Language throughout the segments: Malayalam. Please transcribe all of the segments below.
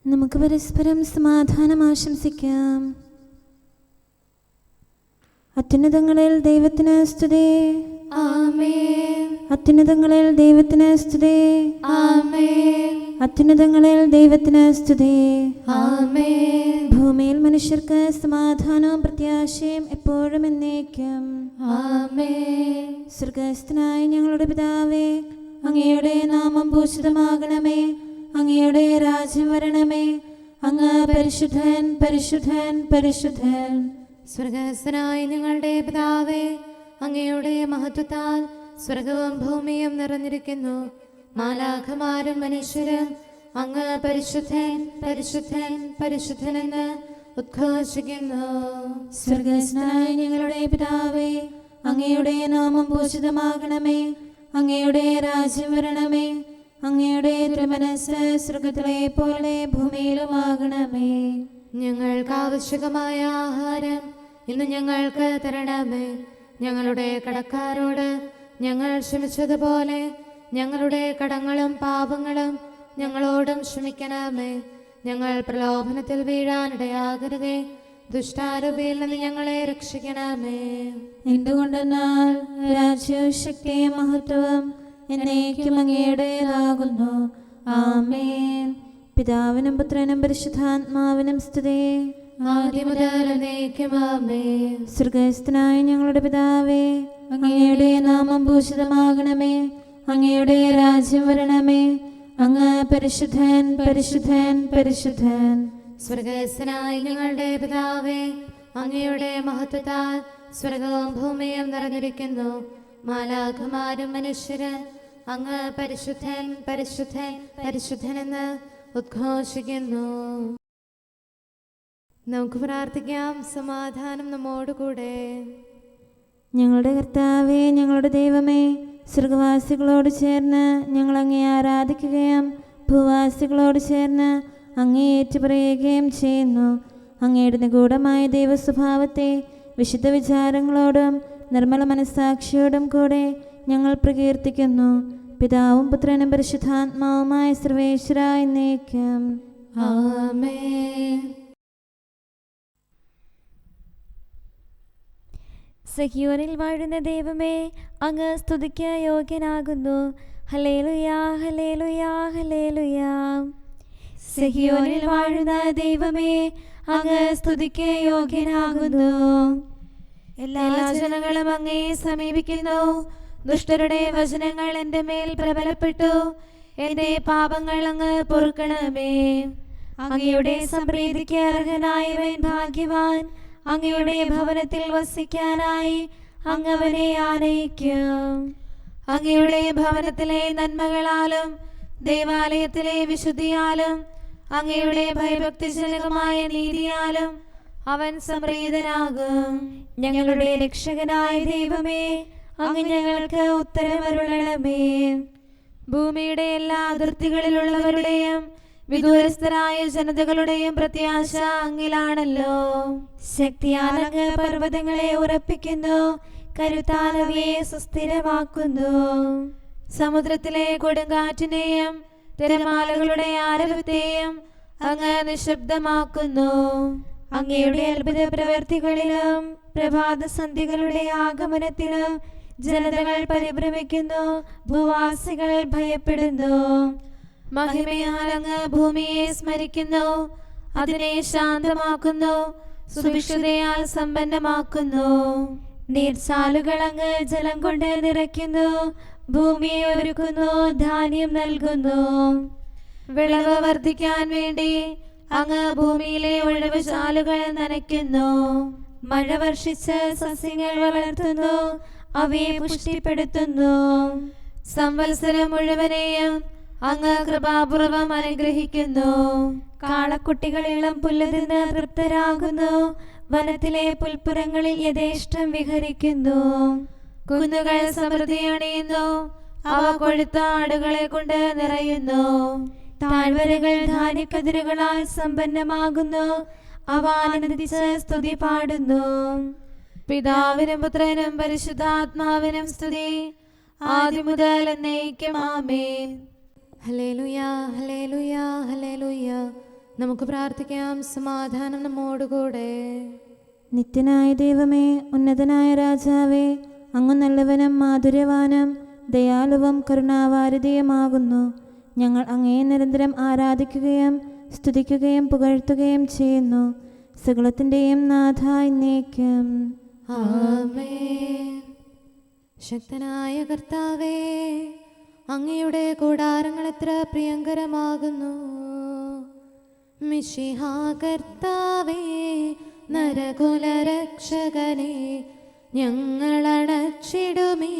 നമുക്ക് പരസ്പരം സമാധാനം ആശംസിക്കാം. അത്യുന്നതങ്ങളിൽ ദൈവത്തിന് സ്തുതി. ആമേൻ. അത്യുന്നതങ്ങളിൽ ദൈവത്തിന് സ്തുതി. ആമേൻ. അത്യുന്നതങ്ങളിൽ ദൈവത്തിന് സ്തുതി. ആമേൻ. ഭൂമിയിൽ മനുഷ്യർക്ക് സമാധാനവും പ്രത്യാശയും എപ്പോഴും എന്നേക്കും. ആമേൻ. സ്വർഗ്ഗസ്ഥനായ ഞങ്ങളുടെ പിതാവേ, അങ്ങയുടെ നാമം പൂജിതമാകണമേ. അങ്ങയുടെ രാജ്യം വരണമേ. അങ്ങ് പരിശുദ്ധൻ, പരിശുദ്ധൻ, പരിശുദ്ധൻ. സ്വർഗ്ഗസ്ഥനായ ഞങ്ങളുടെ പിതാവേ, അങ്ങയുടെ മഹത്വത്താൽ സ്വർഗവും ഭൂമിയും നിറഞ്ഞിരിക്കുന്നു. മാലാഖമാരും മനുഷ്യരും അങ്ങ് പരിശുദ്ധൻ, പരിശുദ്ധൻ, പരിശുദ്ധനെന്ന് ഉദ്ഘോഷിക്കുന്നു. സ്വർഗ്ഗസ്ഥനായ ഞങ്ങളുടെ പിതാവേ, അങ്ങയുടെ നാമം പൂജിതമാകണമേ. അങ്ങയുടെ രാജ്യം വരണമേ. അങ്ങയുടെ തിരുമനസ്സ് സ്വർഗ്ഗത്തിലെ പോലെ ഭൂമിയിലുമാകണമേ. ഞങ്ങൾക്ക് ആവശ്യമായ ആഹാരം ഇന്ന് ഞങ്ങൾക്ക് തരണമേ. ഞങ്ങളുടെ കടക്കാരോട് ഞങ്ങൾ ക്ഷമിച്ചതുപോലെ ഞങ്ങളുടെ കടങ്ങളും പാപങ്ങളും ഞങ്ങളോടും ക്ഷമിക്കണമേ. ഞങ്ങൾ പ്രലോഭനത്തിൽ വീഴാനിടയാകരുതേ. ദുഷ്ടാരൂപിയിൽ നിന്ന് ഞങ്ങളെ രക്ഷിക്കണമേ. എന്തുകൊണ്ടെന്നാൽ രാജ്യവും ശക്തിയും മഹത്വവും എന്നേക്കും അങ്ങയുടേതാകുന്നു. ആമേൻ. പിതാവിനും പുത്രനും പരിശുദ്ധാത്മാവിനും സ്തുതി. ആദ്യം മുതൽ എന്നേക്കും ആമേൻ. സ്വർഗ്ഗസ്ഥനായ ഞങ്ങളുടെ പിതാവേ, അങ്ങയുടെ നാമം പൂജിതമാകണമേ. അങ്ങയുടെ രാജ്യം വരണമേ. അങ്ങ് പരിശുദ്ധൻ, പരിശുദ്ധൻ, പരിശുദ്ധൻ. സ്വർഗ്ഗസ്ഥനായ ഞങ്ങളുടെ പിതാവേ, അങ്ങയുടെ മഹത്വത്താൽ സ്വർഗവും ഭൂമിയും നിറഞ്ഞിരിക്കുന്നു. മാലാഖമാരും മനുഷ്യരും അങ്ങ് പരിശുദ്ധൻ, പരിശുദ്ധൻ, പരിശുദ്ധനെന്ന് ഉദ്ഘോഷിക്കുന്നു. നമുക്ക് പ്രാർത്ഥിക്കാം. സമാധാനം നമ്മോടുകൂടെ. ഞങ്ങളുടെ കർത്താവേ, ഞങ്ങളുടെ ദൈവമേ, സ്വർഗവാസികളോട് ചേർന്ന് ഞങ്ങൾ അങ്ങേ ആരാധിക്കുകയും ഭൂവാസികളോട് ചേർന്ന് അങ്ങേ ഏറ്റുപറയുകയും ചെയ്യുന്നു. അങ്ങയുടെ നിഗൂഢമായ ദൈവസ്വഭാവത്തെ വിശുദ്ധ വിചാരങ്ങളോടും നിർമ്മല മനസ്സാക്ഷിയോടും കൂടെ ഞങ്ങൾ പ്രകീർത്തിക്കുന്നു. പിതാവും പുത്രനും പരിശുദ്ധാത്മാവുമായ സർവേശ്വര എന്നേക്കും. ആമേൻ. സഹിയോനിൽ വാഴുന്ന ദൈവമേ, അങ്ങ് സ്തുതിക്ക് യോഗ്യനാകുന്നു. ഹല്ലേലൂയാ, ഹല്ലേലൂയാ, ഹല്ലേലൂയാ. സഹിയോനിൽ വാഴുന്ന ദൈവമേ, അങ്ങ് സ്തുതിക്ക് യോഗ്യനാകുന്നു. എല്ലാ ജനങ്ങളും അങ്ങയെ സമീപിക്കുന്നു. ദുഷ്ടരുടെ വചനങ്ങൾ എൻ്റെ മേൽ പ്രബലപ്പെട്ടു. എൻ്റെ പാപങ്ങൾ അങ്ങ് പൊറുക്കണമേ. അങ്ങയുടെ സംപ്രീതിക്ക് അർഹനായവൻ ഭാഗ്യവാൻ. അങ്ങയുടെ ഭവനത്തിൽ വസിക്കാനായി അങ്ങ് അവനെ ആനയിക്കും. അങ്ങയുടെ ഭവനത്തിലെ നന്മകളാലും ദേവാലയത്തിലെ വിശുദ്ധിയാലും അങ്ങയുടെ ഭയഭക്തിജനകമായ നീതിയാലും അവൻ സംപ്രീതനാകും. ഞങ്ങളുടെ രക്ഷകനായ ദൈവമേ, അങ്ങ് ഞങ്ങൾക്ക് ഉത്തരമരുളണമേ. ഭൂമിയുടെ എല്ലാ അതിർത്തികളിലുള്ളവരുടെയും വിദൂരസ്ഥരായ ജനതകളുടെയും പ്രത്യാശ അങ്ങിലാണല്ലോ. ശക്തിയാൽ അങ്ങ് പർവ്വതങ്ങളെ ഉറപ്പിക്കുന്നു. കരുത്താൽ അവയെ സുസ്ഥിരമാക്കുന്നു. സമുദ്രത്തിലെ കൊടുങ്കാറ്റിനെയും തിരമാലകളുടെ ആരവത്തെയും അങ്ങ് നിശബ്ദമാക്കുന്നു. അങ്ങയുടെ അത്ഭുത പ്രവൃത്തികളിലും പ്രഭാതസന്ധ്യകളുടെ ആഗമനത്തിലും ജനതകൾ പരിഭ്രമിക്കുന്നു. ഭൂവാസികൾ ഭയപ്പെടുന്നു. മഹിമയാൽ അങ്ങ് ഭൂമിയെ സ്മരിക്കുന്നു. അതിനെ ശാന്തമാക്കുന്നു. സുഭിക്ഷതയാൽ സമ്പന്നമാക്കുന്നു. നീർച്ചാലുകൾ അങ്ങ് ജലം കൊണ്ട് നിറയ്ക്കുന്നു. ഭൂമിയെ ഒരുക്കുന്നു. ധാന്യം നൽകുന്നു. വിളവ് വർദ്ധിക്കാൻ വേണ്ടി അങ്ങ് ഭൂമിയിലെ ഒഴിവ് ചാലുകൾ നനയ്ക്കുന്നു. മഴ വർഷിച്ച് സസ്യങ്ങൾ വളർത്തുന്നു. അവയെ പുഷ്ടിപ്പെടുത്തുന്നു. സംവത്സരം മുഴുവനെയും അങ്ങ് കൃപാപൂർവം അനുഗ്രഹിക്കുന്നു. കാളക്കുട്ടികൾ ഇളം പുല്ല് തിന്ന് തൃപ്തരാകുന്നു. വനത്തിലെ പുൽപ്പുറങ്ങളിൽ യഥേഷ്ടം വിഹരിക്കുന്നു. കുന്നുകൾ സമൃദ്ധി അണിയുന്നു. അവ കൊഴുത്ത ആടുകളെ കൊണ്ട് നിറയുന്നു. താഴ്വരകൾ ധാന്യക്കതിരുകളാൽ സമ്പന്നമാകുന്നു. അവ ആനന്ദിച്ച് സ്തുതി പാടുന്നു. പിതാവിനും പുത്രനും പരിശുദ്ധാത്മാവിനും സ്തുതി, ആദ്യം മുതൽ എന്നേക്കും ആമേൻ. ഹല്ലേലൂയ, ഹല്ലേലൂയ, ഹല്ലേലൂയ. നമുക്ക് പ്രാർത്ഥിക്കാം. സമാധാനം നമ്മോടുകൂടെ. നിത്യനായ ദൈവമേ, ഉന്നതനായ രാജാവേ, അങ്ങ് നല്ലവനും മാധുര്യവാനും ദയാലുവും കരുണാവാരിധിയുമാകുന്നു. ഞങ്ങൾ അങ്ങയെ നിരന്തരം ആരാധിക്കുകയും സ്തുതിക്കുകയും പുകഴ്ത്തുകയും ചെയ്യുന്നു. സകലത്തിൻ്റെയും നാഥ എന്നേക്കും. ആമേൻ. ശക്തനായ കർത്താവേ, അങ്ങയുടെ കൂടാരങ്ങൾ എത്ര പ്രിയങ്കരമാകുന്നു. മിശിഹാ കർത്താവേ, നരകുലരക്ഷകനെ, ഞങ്ങളണച്ചിടുമീ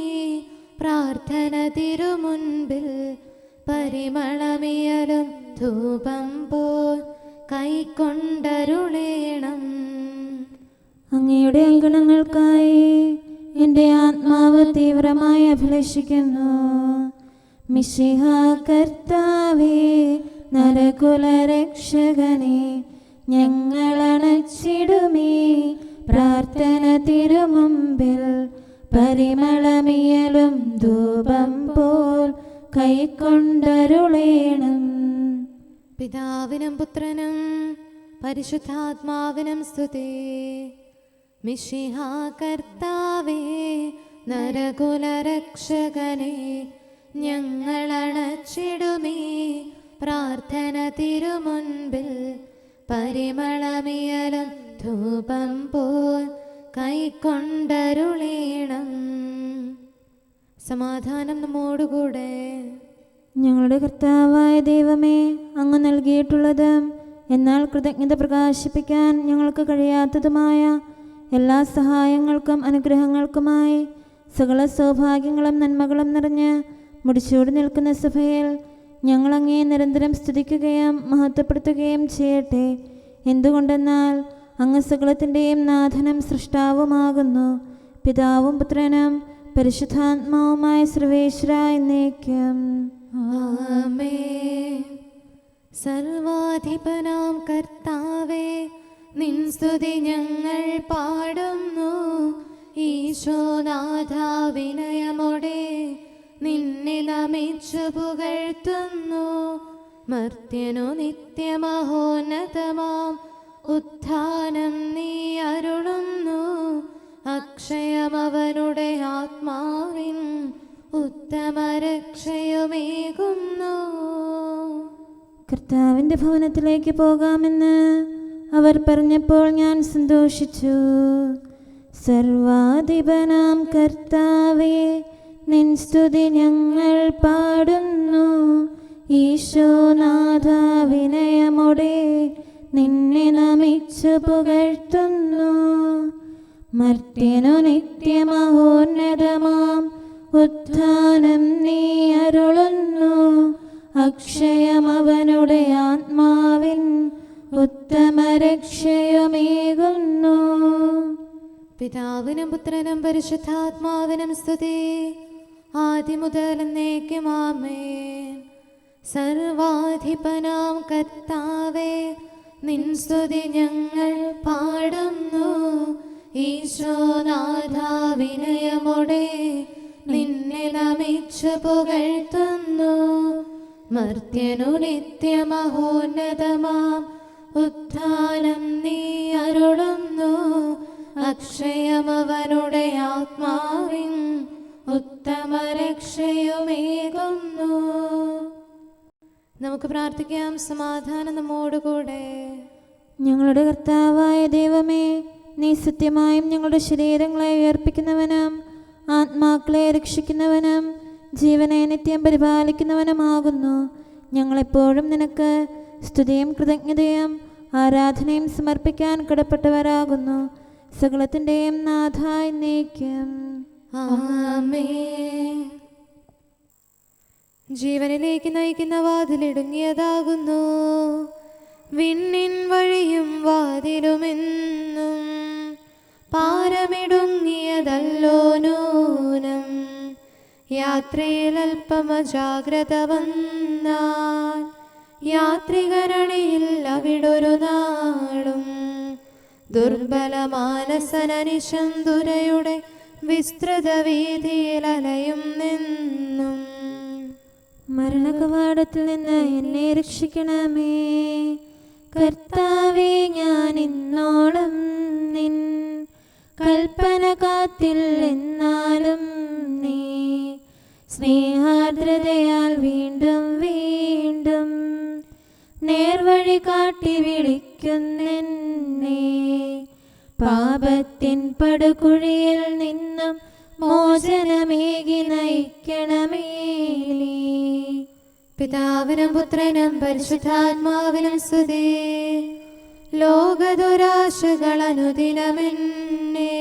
പ്രാർത്ഥന തിരുമുൻപിൽ. പരിമളമിയലും ധൂപം പോൽ കൈക്കൊണ്ടരുളേണം. അങ്ങയുടെ അങ്കണങ്ങൾക്കായി എൻ്റെ ആത്മാവ് തീവ്രമായി അഭിലഷിക്കുന്നു. മിശിഹാ കർത്താവേ, നരകുലരക്ഷകനെ, ഞങ്ങളണച്ചിടുമീ പ്രാർത്ഥന തിരുമുമ്പിൽ. പരിമളമിയലും ധൂപം പോൽ കൈക്കൊണ്ടരുളേണം. പിതാവിനും പുത്രനും പരിശുദ്ധാത്മാവിനും സ്തുതി. മിശിഹാ കർത്താവേ, നരകുലരക്ഷകനെ, ഞങ്ങളണച്ചിടുമീ പ്രാർത്ഥന തിരുമുൻപിൽ. പരിമളമിയലും ധൂപം പോൽ കൈക്കൊണ്ടരുളേണം. സമാധാനം നമ്മോടുകൂടെ. ഞങ്ങളുടെ കർത്താവായ ദൈവമേ, അങ്ങ് നൽകിയിട്ടുള്ളതും എന്നാൽ കൃതജ്ഞത പ്രകാശിപ്പിക്കാൻ ഞങ്ങൾക്ക് കഴിയാത്തതുമായ എല്ലാ സഹായങ്ങൾക്കും അനുഗ്രഹങ്ങൾക്കുമായി സകല സൗഭാഗ്യങ്ങളും നന്മകളും നിറഞ്ഞ് മുടിച്ചൂടി നിൽക്കുന്ന സഭയിൽ ഞങ്ങൾ അങ്ങയെ നിരന്തരം സ്തുതിക്കുകയും മഹത്വപ്പെടുത്തുകയും ചെയ്യട്ടെ. എന്തുകൊണ്ടെന്നാൽ അങ്ങ് സകലത്തിൻ്റെയും നാഥനും സൃഷ്ടാവുമാകുന്നു. പിതാവും പുത്രനും പരിശുദ്ധാത്മാവുമായ സർവേശ്വര എന്നേക്കും. ആമേൻ. സർവാധിപനാം കർത്താവേ, നിൻ സ്തുതി ഞങ്ങൾ പാടുന്നു. ഈശോനാഥ, വിനയമോടെ നിന്നെ നമിച്ചു പുകഴ്ത്തുന്നു. മർത്യനു നിത്യമഹോന്നതമാം ഉത്ഥാനം നീ അരുളുന്നു. അക്ഷയമവനുടെ ആത്മാവിൻ ഉത്തമരക്ഷയുമേകുന്നു. കർത്താവിൻ്റെ ഭവനത്തിലേക്ക് പോകാമെന്ന് അവർ പറഞ്ഞപ്പോൾ ഞാൻ സന്തോഷിച്ചു. സർവാധിപനാം കർത്താവേ, നിൻ സ്തുതി ഞങ്ങൾ പാടുന്നു. ഈശോനാഥ, വിനയമോടെ നിന്നെ നമിച്ചു പുകഴ്ത്തുന്നു. മർത്യനു നിത്യമഹോന്നതമാം ഉത്ഥാനം നീ അരുളുന്നു. അക്ഷയമവനുടെ ആത്മാവിൻ ഉത്തമരക്ഷയുമേകുന്നു. പിതാവിനും പുത്രനും പരിശുദ്ധാത്മാവിനും സ്തുതി, ആദ്യം മുതൽ എന്നേക്കും. ആമേൻ. സർവാധിപനാം കർത്താവേ, നിൻ സ്തുതി ഞങ്ങൾ പാടുന്നു. ഈശോനാഥ, വിനയമോടെ നിന്നെ നമിച്ചു പുകഴ്ത്തുന്നു. മർത്യനു നിത്യമഹോന്നതമാം ഉത്ഥാനം നീ അരുളുന്നു. അക്ഷയമവനുടെ ആത്മാവിൻ ഉത്തമരക്ഷയുമേകുന്നു. നമുക്ക് പ്രാർത്ഥിക്കാം. സമാധാനം നമ്മോടുകൂടെ. ഞങ്ങളുടെ കർത്താവായ ദൈവമേ, നീ സത്യമായും ഞങ്ങളുടെ ശരീരങ്ങളെ ഉയർപ്പിക്കുന്നവനും ആത്മാക്കളെ രക്ഷിക്കുന്നവനും ജീവനെ നിത്യം പരിപാലിക്കുന്നവനുമാകുന്നു. ഞങ്ങളെപ്പോഴും നിനക്ക് സ്തുതിയും കൃതജ്ഞതയും ആരാധനയും സമർപ്പിക്കാൻ കടപ്പെട്ടവരാകുന്നു. സകലത്തിൻ്റെയും നാഥ എന്നേക്കും. ആമേൻ. ജീവനിലേക്ക് നയിക്കുന്ന വാതിലിടുങ്ങിയതാകുന്നു. വിണ്ണിൻ വഴിയും വാതിലുമെന്നും പാരമിടുങ്ങിയതല്ലോ നൂനം. യാത്രയിൽ അല്പമജാഗ്രത വന്നാൽ യാത്രികരണിയിൽ അവിടൊരു നാളും. ദുർബലമാനസനനിശം ദുരയുടെ വിസ്തൃത വീതിയിൽ അലയും നിന്നും. മരണകവാടത്തിൽ നിന്ന് എന്നെ രക്ഷിക്കണമേ. കർത്താവേ, ഞാൻ ഇന്നോളം നിൻ കൽപ്പന കാത്തില്ലെന്നാലും നീ സ്നേഹാർദ്രതയാൽ വീണ്ടും വീണ്ടും നേർവഴി കാട്ടി വിളിക്കുന്നെന്നെ. പാപത്തിൻ പടുകുഴിയിൽ നിന്നും മോചനമേകി നയിക്കണമേ നീ. പിതാവിനും പുത്രനും പരിശുദ്ധാത്മാവിനും സ്തുതി. ലോകദുരാശകൾ അനുദിനമെന്നെ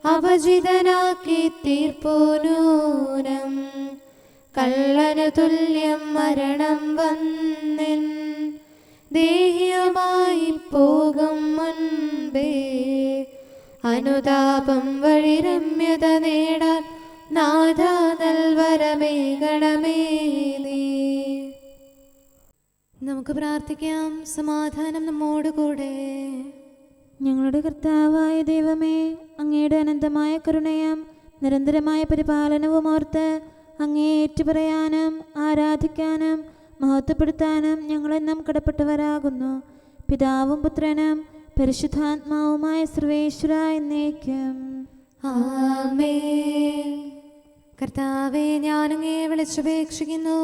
അപജിതനാക്കി തീർപ്പോനൂനം. കള്ളനു തുല്യം മരണം വന്നിൻ ദേഹിയുമായി പോകും മുൻപേ. അനുതാപം വഴി രമ്യത നേടാൻ നാഥ നൽവരമേകണമേ നീ. നമുക്ക് പ്രാർത്ഥിക്കാം. സമാധാനം നമ്മോടുകൂടെ. ഞങ്ങളുടെ കർത്താവായ ദൈവമേ, അങ്ങയുടെ അനന്തമായ കരുണയും നിരന്തരമായ പരിപാലനവും ഓർത്ത് അങ്ങയെ ഏറ്റുപറയാനും ആരാധിക്കാനും മഹത്വപ്പെടുത്താനും ഞങ്ങളെന്നും കടപ്പെട്ടവരാകുന്നു. പിതാവും പുത്രനും പരിശുദ്ധാത്മാവുമായ സർവേശ്വര എന്നേക്കും ആമേൻ. കർത്താവേ, ഞാനങ്ങയെ വിളിച്ചപേക്ഷിക്കുന്നു,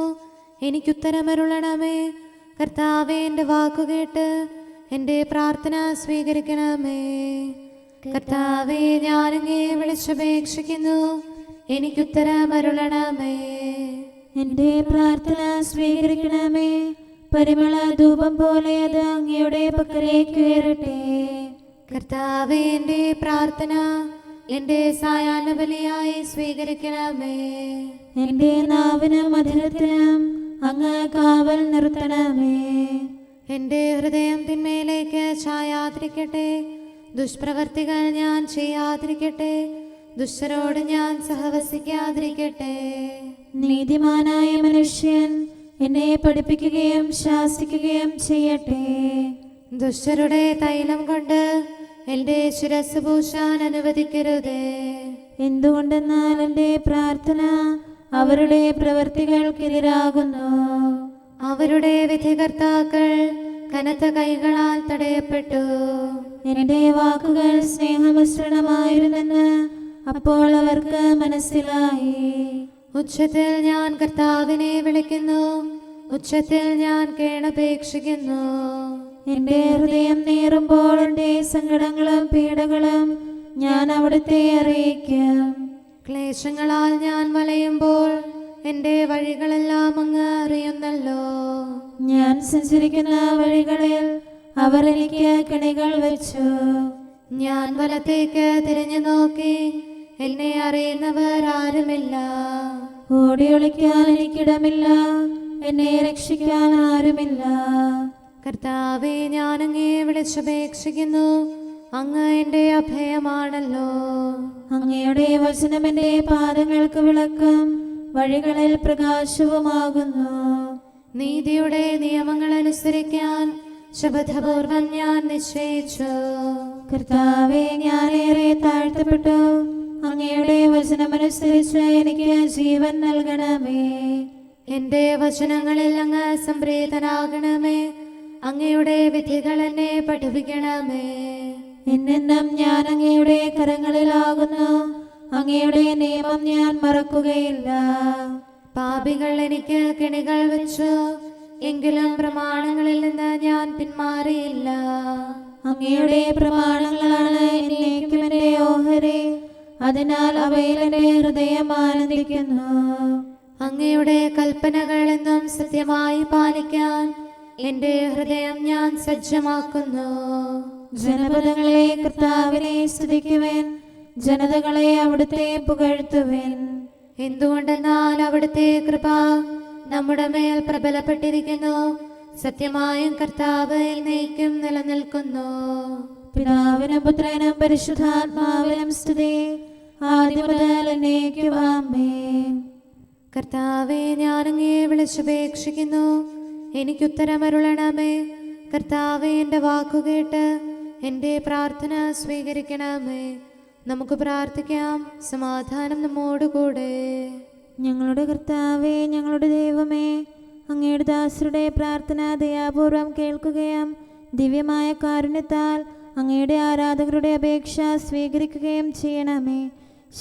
എനിക്കുത്തരമരുളണമേ. കർത്താവേ, എൻ്റെ വാക്കുകേട്ട് എൻ്റെ പ്രാർത്ഥന സ്വീകരിക്കണമേ. കർത്താവേ, ഞാനങ്ങയെ വിളിച്ചപേക്ഷിക്കുന്നു, എനിക്കുത്തരമരുളണമേ. എൻ്റെ പ്രാർത്ഥന സ്വീകരിക്കണമേ. പരിമള ധൂപം പോലെ അത് അങ്ങയുടെ പക്കലേക്ക് ഉയരട്ടെ. കർത്താവേ, എൻ്റെ പ്രാർത്ഥന എൻ്റെ സായാഹ്ന ബലിയായി സ്വീകരിക്കണമേ. എൻ്റെ നാവിനും മധുരത്തിനും അങ്ങ് കാവൽ നിർത്തണമേ. എൻ്റെ ഹൃദയം തിന്മയിലേക്ക് ചായാതിരിക്കട്ടെ. ദുഷ്പ്രവർത്തികൾ ഞാൻ ചെയ്യാതിരിക്കട്ടെ. ദുഷ്ടരോട് ഞാൻ സഹവസിക്കാതിരിക്കട്ടെ. നീതിമാനായ മനുഷ്യൻ എന്നെ പഠിപ്പിക്കുകയും ശാസിക്കുകയും ചെയ്യട്ടെ. ദുഷ്ടരുടെ തൈലം കൊണ്ട് എൻ്റെ ശിരസ് പൂശാൻ അനുവദിക്കരുതേ. എന്തുകൊണ്ടെന്നാൽ എൻ്റെ പ്രാർത്ഥന അവരുടെ പ്രവൃത്തികൾക്കെതിരാകുന്നു. അവരുടെ വിധികർത്താക്കൾ കനത്ത കൈകളാൽ തടയപ്പെട്ടു. എൻ്റെ വാക്കുകൾ സ്നേഹമിശ്രണമായിരുന്നെന്ന് അപ്പോൾ അവർക്ക് മനസ്സിലായി. ഉച്ചത്തിൽ ഞാൻ കർത്താവിനെ വിളിക്കുന്നു, ഉച്ചത്തിൽ ഞാൻ കേണപേക്ഷിക്കുന്നു. എൻ്റെ ഹൃദയം നീറുമ്പോൾ എൻ്റെ സങ്കടങ്ങളും പീഡകളും ഞാൻ അവിടുത്തെ അറിയിക്കും. ക്ലേശങ്ങളാൽ ഞാൻ വലയുമ്പോൾ എൻ്റെ വഴികളെല്ലാം അങ്ങ് അറിയുന്നല്ലോ. ഞാൻ സഞ്ചരിക്കുന്ന വഴികളിൽ അവർ എനിക്ക് കെണികൾ വെച്ചു. ഞാൻ വലത്തേക്ക് തിരിഞ്ഞു നോക്കി, എന്നെ അറിയുന്നവർ ആരുമില്ല. ഓടിയൊളിക്കാൻ എനിക്കിടമില്ല, എന്നെ രക്ഷിക്കാൻ ആരുമില്ല. കർത്താവേ, ഞാൻ അങ്ങയെ വിളിച്ചപേക്ഷിക്കുന്നു, അങ്ങ് എൻ്റെ അഭയമാണല്ലോ. അങ്ങയുടെ വചനം എൻ്റെ പാദങ്ങൾക്ക് വിളക്കും വഴികളിൽ പ്രകാശവുമാകുന്നു. നീതിയുടെ നിയമങ്ങൾ അനുസരിക്കാൻ ശപഥപൂർവം ഞാൻ നിശ്ചയിച്ചു. കർത്താവേ, ഞാനേറെ താഴ്ത്തപ്പെട്ടു. അങ്ങയുടെ വചനമനുസരിച്ച് എനിക്ക് ജീവൻ നൽകണമേ. എൻ്റെ വചനങ്ങളിൽ അങ്ങ് സംപ്രീതനാകണമേ. അങ്ങയുടെ വിധികൾ എന്നെ പഠിപ്പിക്കണമേ. എന്നെന്നും ഞാൻ അങ്ങയുടെ കരങ്ങളിലാകുന്നു. അങ്ങയുടെ നിയമം ഞാൻ മറക്കുകയില്ല. പാപികൾ എനിക്ക് കെണികൾ വെച്ചു, എങ്കിലും പ്രമാണങ്ങളിൽ നിന്ന് ഞാൻ പിന്മാറിയില്ല. അങ്ങയുടെ പ്രമാണങ്ങളാണ് എന്നേക്കും എൻ്റെ ഓഹരി. അതിനാൽ അവയിൽ എൻ്റെ ഹൃദയം ആനന്ദിക്കുന്നു. അങ്ങയുടെ കൽപ്പനകൾ എന്നും സത്യമായി പാലിക്കാൻ എൻ്റെ ഹൃദയം ഞാൻ സജ്ജമാക്കുന്നു. ജനപദങ്ങളെ കർത്താവിനെ സ്തുതിക്കുവേൻ, ജനതകളെ അവിടുത്തെ പുകഴ്ത്തുവേൻ. എന്തുകൊണ്ടെന്നാൽ അവിടുത്തെ കൃപ നമ്മുടെ മേൽ പ്രബലപ്പെട്ടിരിക്കുന്നു. സത്യമായും കർത്താവ് എന്നേക്കും നിലനിൽക്കുന്നു. പിതാവിനും പുത്രനും പരിശുദ്ധാത്മാവിനും സ്തുതി, ആദ്യം മുതൽ എന്നേക്കും ആമേൻ. കർത്താവേ, ഞാൻ അങ്ങയെ വിളിച്ചപേക്ഷിക്കുന്നു, എനിക്കുത്തരമരുളണമേ. കർത്താവേ, എൻ്റെ വാക്കുകേട്ട് എൻ്റെ പ്രാർത്ഥന സ്വീകരിക്കണമേ. നമുക്ക് പ്രാർത്ഥിക്കാം. സമാധാനം നമ്മോടുകൂടെ. ഞങ്ങളുടെ കർത്താവേ, ഞങ്ങളുടെ ദൈവമേ, അങ്ങയുടെ ദാസരുടെ പ്രാർത്ഥന ദയാപൂർവം കേൾക്കുകയും ദിവ്യമായ കാരുണ്യത്താൽ അങ്ങയുടെ ആരാധകരുടെ അപേക്ഷ സ്വീകരിക്കുകയും ചെയ്യണമേ.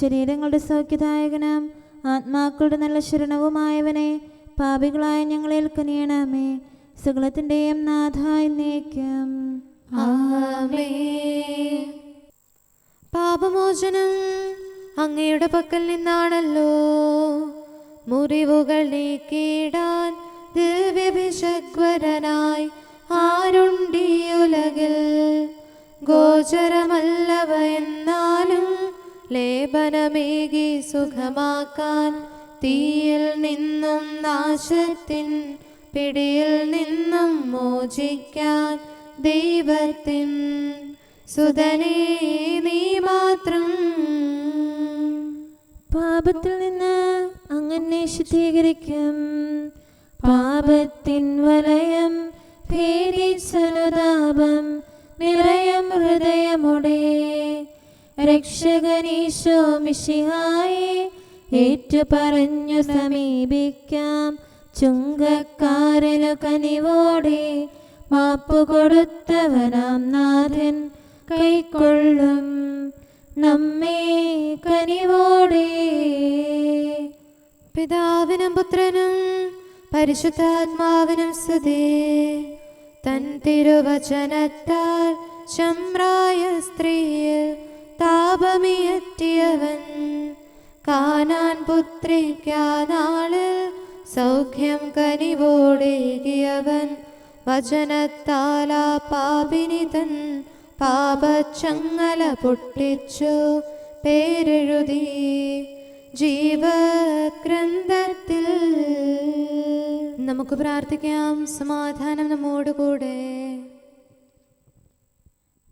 ശരീരങ്ങളുടെ സൗഖ്യദായകനും ആത്മാക്കളുടെ നല്ല ശരണവുമായവനെ പാപികളായ ഞങ്ങളിൽ കനിയണമേ. സകലത്തിൻ്റെയും നാഥ എന്നേക്കും. ആമേൻ. പാപമോചനം അങ്ങയുടെ പക്കൽ നിന്നാണല്ലോ. മുറിവുകൾ നീക്കിയിടാൻ ദിവ്യഭിഷഗ്വരനായി ആരുണ്ടീ ഉലകിൽ. ഗോചരമല്ലവ എന്നാലും ലേപനമേകി സുഖമാക്കാൻ തീയിൽ നിന്നും നാശത്തിൻ പിടിയിൽ നിന്നും മോചിക്കാൻ ദൈവത്തിൻ സുതനേ നീ മാത്രം. പാപത്തിൽ നിന്ന് അങ്ങനെ ശുദ്ധീകരിക്കും. പാപത്തിൻ വലയം ഭേദിച്ചനുതാപം നിറയും ഹൃദയമോടെ രക്ഷകനീശോ മിശിഹായെ ഏറ്റുപറഞ്ഞു സമീപിക്കാം. ചുങ്കക്കാരനു കനിവോടെ മാപ്പു കൊടുത്തവനാം നാഥൻ കൈക്കൊള്ളും നമ്മെ കനിവോടെ. പിതാവിനും പുത്രനും പരിശുദ്ധാത്മാവിനും സ്തുതി. തൻ തിരുവചനത്താൽ ശമ്രായ സ്ത്രീയിൽ താപമിയറ്റിയവൻ കാനാൻ പുത്രിക്കാനാളിൽ സൗഖ്യം കനിവോടേകിയവൻ. വചനത്താൽ ആ പാപിനി തൻ പാപച്ചങ്ങല പൊട്ടിച്ചു പേരെഴുതി ജീവഗ്രന്ഥത്തിൽ. നമുക്ക് പ്രാർത്ഥിക്കാം. സമാധാനം നമ്മോടുകൂടെ.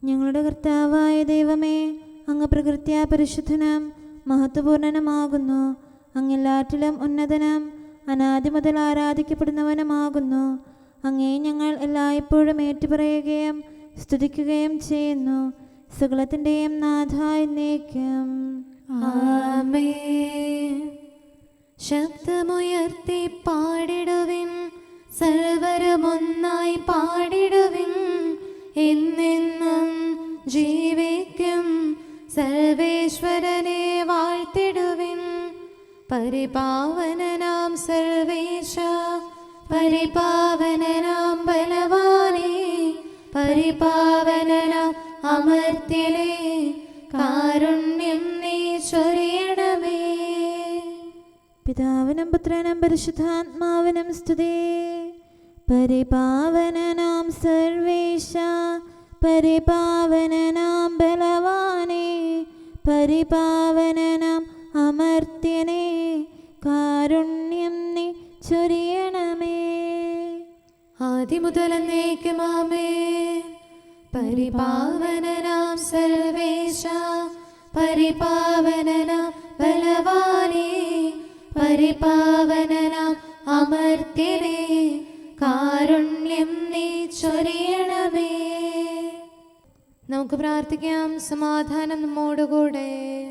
ഞങ്ങളുടെ കർത്താവായ ദൈവമേ, അങ്ങ് പ്രകൃത്യാ പരിശുദ്ധനും മഹത്വപൂർണനുമാകുന്നു. അങ്ങെല്ലാറ്റിലും ഉന്നതനും അനാദി മുതൽ ആരാധിക്കപ്പെടുന്നവനുമാകുന്നു. അങ്ങേ ഞങ്ങൾ എല്ലായ്പ്പോഴും ഏറ്റുപറയുകയും സ്തുതിക്കുകയും ചെയ്യുന്നു. സകലത്തിൻ്റെയും നാഥ എന്നേക്കും. ആമേൻ. ശബ്ദമുയർത്തി പാടിടുവിൻ, സർവരുമൊന്നായി പാടിടുവിൻ. എന്നെന്നും ജീവിക്കും സർവേശ്വരനെ വാഴ്ത്തിടുവിൻ. പരിപാവനനാം സർവേശ, പരിപാവനനാം ബലവാനേ, പരിപാവനനാം അമർത്യനേ, കാരുണ്യം നീ ചൊരിയണമേ. പിതാവിനും പുത്രനും പരിശുദ്ധാത്മാവിനും സ്തുതി. പരിപാവനനാം സർവേശ, പരിപാവനനാം ബലവാനേ, പരിപാവനനാം അമർത്യനേ, കാരുണ്യം നീ ചൊരിയണമേ. ആദിമുതൽ എന്നേക്കും ആമേൻ. പരിപാവനനാം സർവേശ, പരിപാവനനാം ബലവാനേ, പരിപാവനനാം അമർത്യനേ, കാരുണ്യം നീ ചൊരിയണമേ. നമുക്ക് പ്രാർത്ഥിക്കാം. സമാധാനം നമ്മോടുകൂടെ.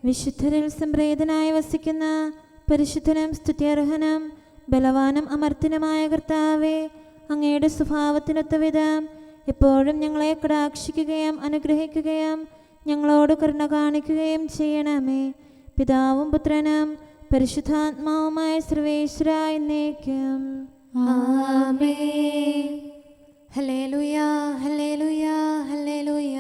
വിശുദ്ധരിൽ സംപ്രേതനായി വസിക്കുന്ന പരിശുദ്ധനും സ്തുത്യർഹനും ബലവാനും അമർത്യനുമായ കർത്താവേ, അങ്ങയുടെ സ്വഭാവത്തിനൊത്ത വിധം എപ്പോഴും ഞങ്ങളെ കടാക്ഷിക്കുകയും അനുഗ്രഹിക്കുകയും ഞങ്ങളോട് കരുണ കാണിക്കുകയും ചെയ്യണമേ. പിതാവും പുത്രനും പരിശുദ്ധാത്മാവുമായ സർവേശ്വര എന്നേക്കും. ആമേൻ. ഹല്ലേലൂയ, ഹല്ലേലൂയ, ഹല്ലേലൂയ.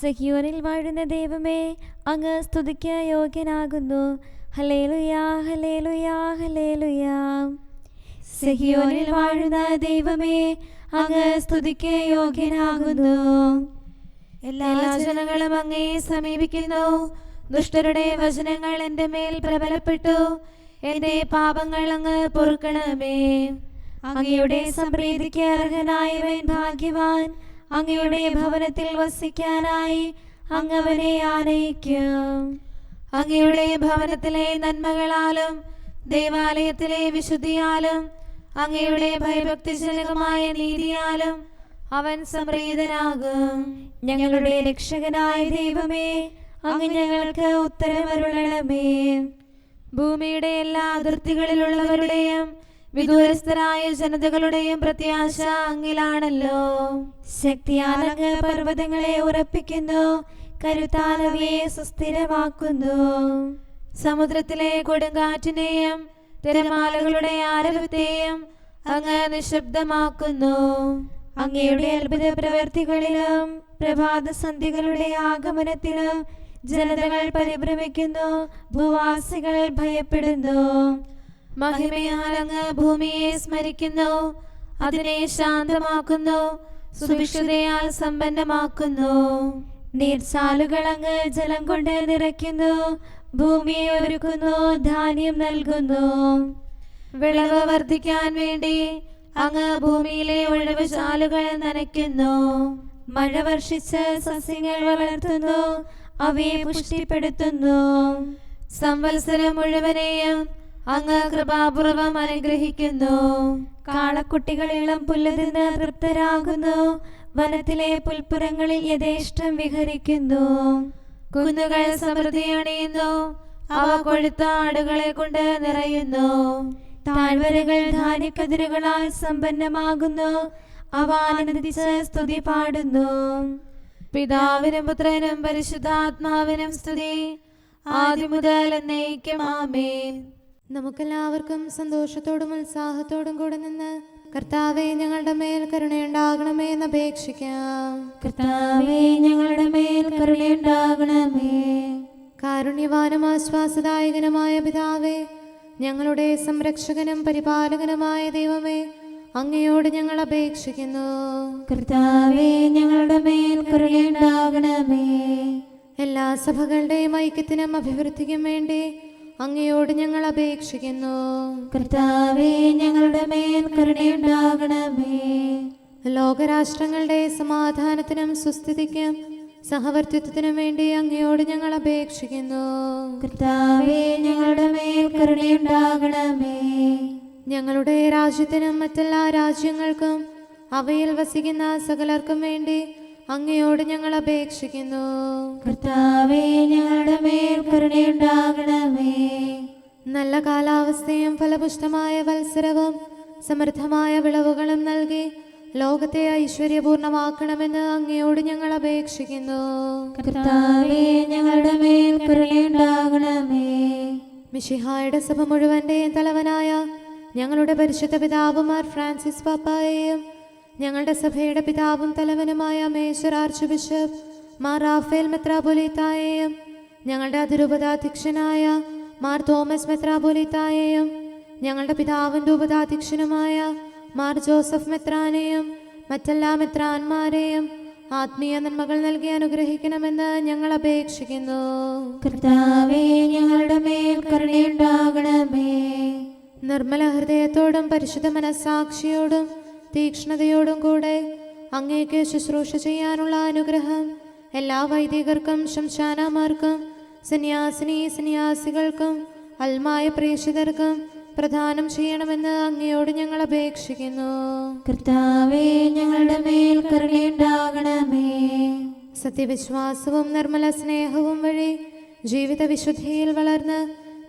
സഹ്യോനിൽ വാഴുന്ന ദൈവമേ, അങ്ങ് സ്തുതിക്ക് യോഗ്യനാകുന്നു. ഹല്ലേലൂയ, ഹല്ലേലൂയ, ഹല്ലേലൂയ. സഹ്യോനിൽ വാഴുന്ന ദൈവമേ, അങ്ങ് സ്തുതിക്ക് യോഗ്യനാകുന്നു. എല്ലാ ജനങ്ങളും അങ്ങയെ സമീപിക്കുന്നു. ദുഷ്ടരുടെ വചനങ്ങൾ എൻ്റെ മേൽ പ്രബലപ്പെട്ടു. എൻ്റെ പാപങ്ങൾ അങ്ങ് പൊറുക്കണമേ. അങ്ങയുടെ സംപ്രീതിക്ക് അർഹനായവൻ ഭാഗ്യവാൻ. അങ്ങയുടെ ഭവനത്തിൽ വസിക്കാനായി അങ്ങവനെ ആനയിക്കും. അങ്ങയുടെ ഭവനത്തിലെ നന്മകളാലും ദേവാലയത്തിലെ വിശുദ്ധിയാലും അങ്ങയുടെ ഭയഭക്തിജനകമായ നീതിയാലും അവൻ സംപ്രീതനാകും. ഞങ്ങളുടെ രക്ഷകനായ ദൈവമേ, അങ്ങ് ഞങ്ങൾക്ക് ഉത്തരമരുളണമേ. ഭൂമിയുടെ എല്ലാ അതിർത്തികളിലുള്ളവരുടെയും വിദൂരസ്ഥരായ ജനതകളുടെയും പ്രത്യാശ അങ്ങിലാണല്ലോ. ശക്തിയാൽ അങ്ങ് പർവ്വതങ്ങളെ ഉറപ്പിക്കുന്നു, കരുത്താൽ അവയെ സുസ്ഥിരമാക്കുന്നു. സമുദ്രത്തിലെ കൊടുങ്കാറ്റിനെയും തിരമാലകളുടെ ആരവത്തെയും അങ്ങ് നിശബ്ദമാക്കുന്നു. അങ്ങയുടെ അത്ഭുത പ്രവൃത്തികളിലും പ്രഭാതസന്ധ്യകളുടെ ആഗമനത്തിലും ജനതകൾ പരിഭ്രമിക്കുന്നു, ഭൂവാസികൾ ഭയപ്പെടുന്നു. മഹിമയാൽ അങ്ങ് ഭൂമിയെ സ്മരിക്കുന്നു, അതിനെ ശാന്തമാക്കുന്നു, സുഭിക്ഷതയാൽ സമ്പന്നമാക്കുന്നു. നീർച്ചാലുകൾ അങ്ങ് ജലം കൊണ്ട് നിറയ്ക്കുന്നു, ഭൂമിയെ ഒരുക്കുന്നു, ധാന്യം നൽകുന്നു. വിളവ് വർദ്ധിക്കാൻ വേണ്ടി അങ്ങ് ഭൂമിയിലെ ഒഴിവ് ചാലുകൾ നനയ്ക്കുന്നു. മഴ വർഷിച്ച് സസ്യങ്ങൾ വളർത്തുന്നു, അവയെ പുഷ്ടിപ്പെടുത്തുന്നു. സംവത്സരം മുഴുവനെയും അങ്ങ് കൃപാപൂർവം അനുഗ്രഹിക്കുന്നു. കാളക്കുട്ടികൾ ഇളം പുല്ല് തിന്ന് തൃപ്തരാകുന്നു, വനത്തിലെ പുൽപ്പുറങ്ങളിൽ യഥേഷ്ടം വിഹരിക്കുന്നു. കുന്നുകൾ സമൃദ്ധി അണിയുന്നു, അവ കൊഴുത്ത ആടുകളെ കൊണ്ട് നിറയുന്നു. താഴ്വരകൾ ധാന്യക്കതിരുകളാൽ സമ്പന്നമാകുന്നു, അവ ആനന്ദിച്ച് സ്തുതി പാടുന്നു. പിതാവിനും പുത്രനും പരിശുദ്ധാത്മാവിനും സ്തുതി, ആദ്യം മുതൽ എന്നേക്കും ആമേൻ. നമുക്കെല്ലാവർക്കും സന്തോഷത്തോടും ഉത്സാഹത്തോടും കൂടെ നിന്ന് കർത്താവേ ഞങ്ങളുടെ മേൽ കരുണയുണ്ടാകണമേ എന്ന് അപേക്ഷിക്കാം. കർത്താവേ ഞങ്ങളുടെ മേൽ കരുണയുണ്ടാകണമേ. കാരുണ്യവാനും ആശ്വാസദായകനുമായ പിതാവേ, ഞങ്ങളുടെ സംരക്ഷകനും പരിപാലകനുമായ ദൈവമേ, അങ്ങയോട് ഞങ്ങൾ അപേക്ഷിക്കുന്നു. കർത്താവേ ഞങ്ങളുടെ മേൽ കരുണയുണ്ടാകണമേ. എല്ലാ സഭകളുടെയും ഐക്യത്തിനും അഭിവൃദ്ധിക്കും വേണ്ടി അങ്ങയോട് ഞങ്ങൾ അപേക്ഷിക്കുന്നു. കർത്താവേ ഞങ്ങളുടെ മേൽ കരുണയുണ്ടാകണമേ. ലോകരാഷ്ട്രങ്ങളുടെ സമാധാനത്തിനും സുസ്ഥിതിക്കും സഹവർത്തിത്വത്തിനും വേണ്ടി അങ്ങയോട് ഞങ്ങൾ അപേക്ഷിക്കുന്നു. കർത്താവേ ഞങ്ങളുടെ മേൽ കരുണയുണ്ടാകണമേ. ഞങ്ങളുടെ രാജ്യത്തിനും മറ്റെല്ലാ രാജ്യങ്ങൾക്കും അവയിൽ വസിക്കുന്ന സകലർക്കും വേണ്ടി അങ്ങയോട് ഞങ്ങൾ അപേക്ഷിക്കുന്നു. കർത്താവേ ഞങ്ങളുടെ മേൽ കരുണയുണ്ടാകണമേ. നല്ല കാലാവസ്ഥയും ഫലപുഷ്ടമായ വത്സരവും സമൃദ്ധമായ വിളവുകളും നൽകി ലോകത്തെ ഐശ്വര്യപൂർണമാക്കണമെന്ന് അങ്ങയോട് ഞങ്ങൾ അപേക്ഷിക്കുന്നു. കർത്താവേ ഞങ്ങളുടെ മേൽ കരുണയുണ്ടാകണമേ. മിശിഹായുടെ സഭ മുഴുവന്റെയും തലവനായ ഞങ്ങളുടെ പരിശുദ്ധ പിതാവുമാർ ഫ്രാൻസിസ് പാപ്പായെയും ഞങ്ങളുടെ സഭയുടെ പിതാവും തലവനുമായ major archbishop Mar Raphael മെത്രാപൊലീത്തായെയും ഞങ്ങളുടെ അതിരൂപതാധ്യക്ഷനായ മാർ തോമസ് മെത്രാപൊലീത്തായെയും ഞങ്ങളുടെ പിതാവിൻ്റെ ഉപതാധ്യക്ഷനുമായ മാർ ജോസഫ് മെത്രാനെയും മറ്റെല്ലാ മെത്രാന്മാരെയും ആത്മീയ നന്മകൾ നൽകി അനുഗ്രഹിക്കണമെന്ന് ഞങ്ങൾ അപേക്ഷിക്കുന്നു. കർത്താവേ ഞങ്ങളുടെ മേൽ കരുണയുണ്ടാകണമേ. നിർമ്മല ഹൃദയത്തോടും പരിശുദ്ധ മനസ്സാക്ഷിയോടും തീക്ഷ്ണതയോടും കൂടെ അങ്ങേക്ക് ശുശ്രൂഷ ചെയ്യാനുള്ള അനുഗ്രഹം എല്ലാ വൈദികർക്കും ശംശാനമാർക്കും സന്യാസികൾക്കും അൽമായ പ്രേക്ഷിതർക്കും പ്രദാനം ചെയ്യണമെന്ന് അങ്ങയോട് ഞങ്ങൾ അപേക്ഷിക്കുന്നു. കർത്താവേ ഞങ്ങളുടെ മേൽ കരുണയുണ്ടാകണമേ. സത്യവിശ്വാസവും നിർമ്മല സ്നേഹവും വഴി ജീവിത വിശുദ്ധിയിൽ വളർന്ന്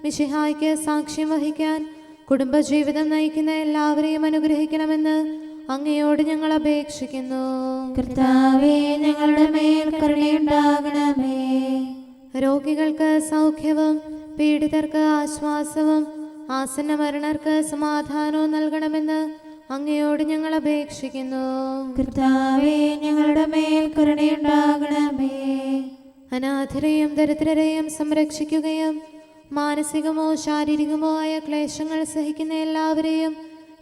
മിശിഹായ്ക്ക് സാക്ഷ്യം വഹിക്കാൻ കുടുംബജീവിതം നയിക്കുന്ന എല്ലാവരെയും അനുഗ്രഹിക്കണമെന്ന് അങ്ങയോട് ഞങ്ങൾ അപേക്ഷിക്കുന്നു. കർത്താവേ ഞങ്ങളുടെ മേൽ കരുണയുണ്ടാകണമേ. രോഗികൾക്ക് സൗഖ്യവും പീഡിതർക്ക് ആശ്വാസവും ആസന്ന മരണർക്ക് സമാധാനവും നൽകണമെന്ന് അങ്ങയോട് ഞങ്ങൾ അപേക്ഷിക്കുന്നു. കർത്താവേ ഞങ്ങളുടെ മേൽ കരുണയുണ്ടാകണമേ. അനാഥരെയും ദരിദ്രരെയും സംരക്ഷിക്കുകയും മാനസികമോ ശാരീരികമോ ആയ ക്ലേശങ്ങൾ സഹിക്കുന്ന എല്ലാവരെയും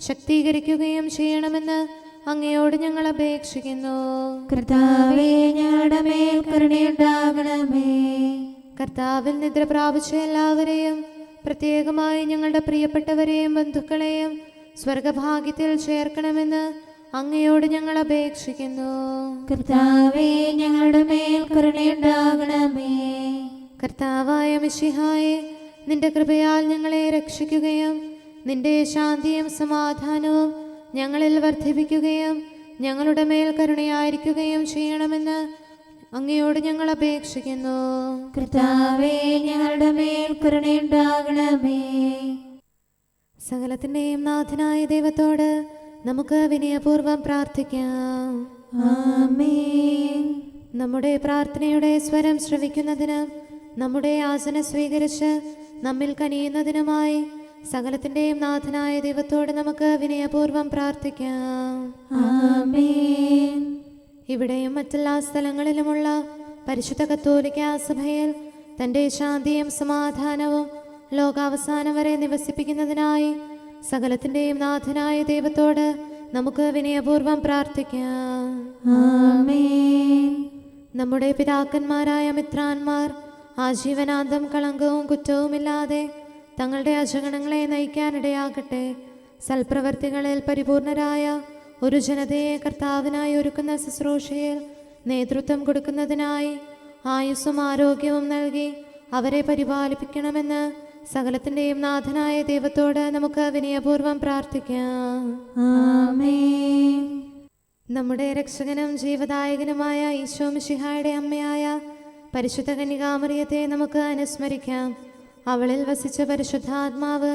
ശക്തീകരിക്കുകയും ചെയ്യണമെന്ന് അങ്ങയോട് ഞങ്ങൾ അപേക്ഷിക്കുന്നു. കർത്താവേ ഞങ്ങളുടെ മേൽ കരുണയുണ്ടാകണമേ. കർത്താവിൽ നിദ്ര പ്രാപിച്ച എല്ലാവരെയും പ്രത്യേകമായി ഞങ്ങളുടെ പ്രിയപ്പെട്ടവരെയും ബന്ധുക്കളെയും സ്വർഗഭാഗ്യത്തിൽ ചേർക്കണമെന്ന് അങ്ങയോട് ഞങ്ങൾ അപേക്ഷിക്കുന്നു. കർത്താവേ ഞങ്ങളുടെ മേൽ കരുണയുണ്ടാകണമേ. കർത്താവായ മിശിഹായെ, നിന്റെ കൃപയാൽ ഞങ്ങളെ രക്ഷിക്കുകയും നിന്റെ ശാന്തിയും സമാധാനവും ഞങ്ങളിൽ വർദ്ധിപ്പിക്കുകയും ഞങ്ങളുടെ മേൽ കരുണയായിരിക്കുകയും ചെയ്യണമെന്ന് അങ്ങയോട് ഞങ്ങൾ അപേക്ഷിക്കുന്നു. കർത്താവേ, ഞങ്ങളുടെ മേൽ കരുണയുണ്ടാകണമേ. സകലത്തിൻ്റെയും നാഥനായ ദൈവത്തോട് നമുക്ക് വിനയപൂർവ്വം പ്രാർത്ഥിക്കാം. ആമേൻ. നമ്മുടെ പ്രാർത്ഥനയുടെ സ്വരം ശ്രവിക്കുന്നതിനും നമ്മുടെ യാചന സ്വീകരിച്ച് നമ്മിൽ കനിയുന്നതിനുമായി സകലത്തിൻ്റെയും നാഥനായ ദൈവത്തോട് നമുക്ക് വിനയപൂർവ്വം പ്രാർത്ഥിക്കാം. ആമേൻ. ഇവിടെയും മറ്റെല്ലാ സ്ഥലങ്ങളിലുമുള്ള പരിശുദ്ധ കത്തോലിക്കാ സഭയിൽ തൻ്റെ ശാന്തിയും സമാധാനവും ലോകാവസാനം വരെ നിവസിപ്പിക്കുന്നതിനായി സകലത്തിൻ്റെയും നാഥനായ ദൈവത്തോട് നമുക്ക് വിനയപൂർവ്വം പ്രാർത്ഥിക്കാം. ആമേൻ. നമ്മുടെ പിതാക്കന്മാരായ മിത്രാന്മാർ ആജീവനാന്തം കളങ്കവും കുറ്റവുമില്ലാതെ തങ്ങളുടെ അജഗണങ്ങളെ നയിക്കാനിടയാകട്ടെ. സൽപ്രവർത്തികളിൽ പരിപൂർണരായ ഒരു ജനതയെ കർത്താവിനായി ഒരുക്കുന്ന ശുശ്രൂഷയിൽ നേതൃത്വം കൊടുക്കുന്നതിനായി ആയുസ്സും ആരോഗ്യവും നൽകി അവരെ പരിപാലിപ്പിക്കണമെന്ന് സകലത്തിൻ്റെയും നാഥനായ ദൈവത്തോട് നമുക്ക് വിനയപൂർവ്വം പ്രാർത്ഥിക്കാം. ആമേൻ. നമ്മുടെ രക്ഷകനും ജീവദായകനുമായ ഈശോ മിശിഹായുടെ അമ്മയായ പരിശുദ്ധ കന്യകാമറിയത്തെ നമുക്ക് അനുസ്മരിക്കാം. അവളിൽ വസിച്ച പരിശുദ്ധാത്മാവ്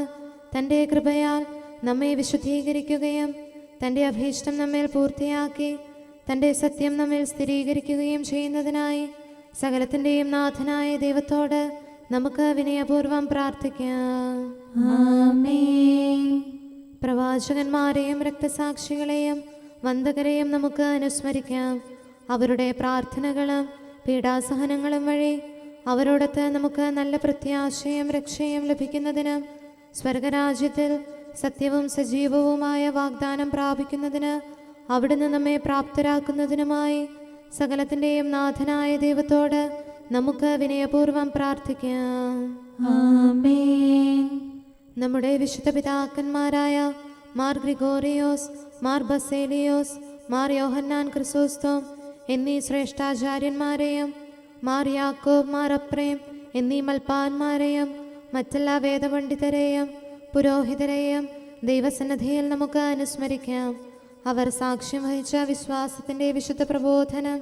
തൻ്റെ കൃപയാൽ നമ്മെ വിശുദ്ധീകരിക്കുകയും തൻ്റെ അഭീഷ്ടം നമ്മിൽ പൂർത്തിയാക്കി തൻ്റെ സത്യം നമ്മിൽ സ്ഥിരീകരിക്കുകയും ചെയ്യുന്നതിനായി സകലത്തിൻ്റെയും നാഥനായ ദൈവത്തോട് നമുക്ക് വിനയപൂർവ്വം പ്രാർത്ഥിക്കാം. ആമേൻ. പ്രവാചകന്മാരെയും രക്തസാക്ഷികളെയും വന്ദകരെയും നമുക്ക് അനുസ്മരിക്കാം. അവരുടെ പ്രാർത്ഥനകളും പീഡാസഹനങ്ങളും വഴി അവരോടൊത്ത് നമുക്ക് നല്ല പ്രത്യാശയും രക്ഷയും ലഭിക്കുന്നതിന് സ്വർഗരാജ്യത്തിൽ സത്യവും സജീവവുമായ വാഗ്ദാനം പ്രാപിക്കുന്നതിന് അവിടുന്ന് നമ്മെ പ്രാപ്തരാക്കുന്നതിനുമായി സകലത്തിൻ്റെയും നാഥനായ ദൈവത്തോട് നമുക്ക് വിനയപൂർവ്വം പ്രാർത്ഥിക്കാം. ആമേൻ. നമ്മുടെ വിശുദ്ധ പിതാക്കന്മാരായ മാർ ഗ്രിഗോറിയോസ്, മാർ ബസേലിയോസ്, മാർ യോഹന്നാൻ ക്രിസോസ്തോം എന്നീ ശ്രേഷ്ഠാചാര്യന്മാരെയും മാർ യാക്കോബ്, മാർ അപ്രേം എന്നീ മൽപ്പാന്മാരെയും മറ്റെല്ലാ വേദപണ്ഡിതരെയും പുരോഹിതരെയും ദൈവസന്നിധിയിൽ നമുക്ക് അനുസ്മരിക്കാം. അവർ സാക്ഷ്യം വഹിച്ച വിശ്വാസത്തിൻ്റെ വിശുദ്ധ പ്രബോധനം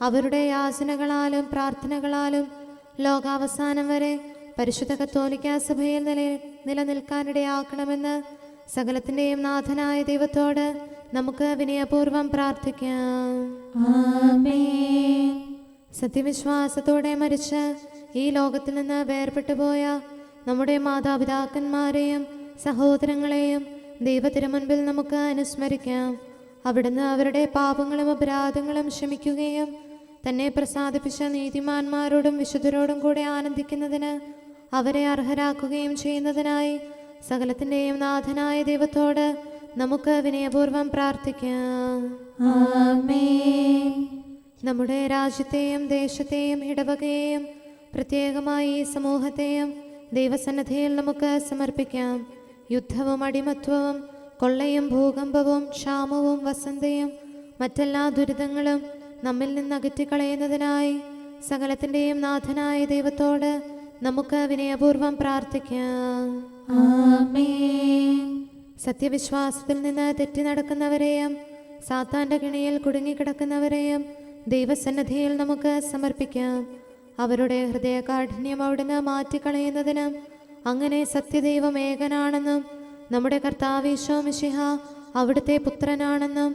അവരുടെ യാചനകളാലും പ്രാർത്ഥനകളാലും ലോകാവസാനം വരെ പരിശുദ്ധ കത്തോലിക്കാ സഭയിൽ നിലനിൽക്കാനിടയാക്കണമെന്ന് സകലത്തിൻ്റെയും നാഥനായ ദൈവത്തോട് നമുക്ക് വിനയപൂർവ്വം പ്രാർത്ഥിക്കാം. ആമേൻ. സത്യവിശ്വാസത്തോടെ മരിച്ച് ഈ ലോകത്തിൽ നിന്ന് വേർപെട്ടുപോയ നമ്മുടെ മാതാപിതാക്കന്മാരെയും സഹോദരങ്ങളെയും ദൈവത്തിരുമുൻപിൽ നമുക്ക് അനുസ്മരിക്കാം. അവിടുന്ന് അവരുടെ പാപങ്ങളും അപരാധങ്ങളും ക്ഷമിക്കുകയും തന്നെ പ്രസാദിപ്പിച്ച നീതിമാന്മാരോടും വിശുദ്ധരോടും കൂടെ ആനന്ദിക്കുന്നതിന് അവരെ അർഹരാക്കുകയും ചെയ്യുന്നതിനായി സകലത്തിൻ്റെയും നാഥനായ ദൈവത്തോട് നമുക്ക് വിനയപൂർവ്വം പ്രാർത്ഥിക്കാം. ആമേൻ. നമ്മുടെ രാജ്യത്തെയും ദേശത്തെയും ഇടവകയെയും പ്രത്യേകമായി ഈ സമൂഹത്തെയും ദൈവസന്നിധിയിൽ നമുക്ക് സമർപ്പിക്കാം. യുദ്ധവും അടിമത്വവും കൊള്ളയും ഭൂകമ്പവും ക്ഷാമവും വസന്തയും മറ്റെല്ലാ ദുരിതങ്ങളും നമ്മിൽ നിന്ന് അകറ്റിക്കളയുന്നതിനായി സകലത്തിൻ്റെയും നാഥനായ ദൈവത്തോട് നമുക്ക് വിനയപൂർവ്വം പ്രാർത്ഥിക്കാം. ആമേൻ. സത്യവിശ്വാസത്തിൽ നിന്ന് തെറ്റി നടക്കുന്നവരെയും സാത്താൻ്റെ കെണിയിൽ കുടുങ്ങിക്കിടക്കുന്നവരെയും ദൈവസന്നിധിയിൽ നമുക്ക് സമർപ്പിക്കാം. അവരുടെ ഹൃദയകാഠിന്യം അവിടുന്ന് മാറ്റിക്കളയുന്നതിനും അങ്ങനെ സത്യദൈവം ഏകനാണെന്നും നമ്മുടെ കർത്താവ് ഈശോ മിശിഹ അവിടുത്തെ പുത്രനാണെന്നും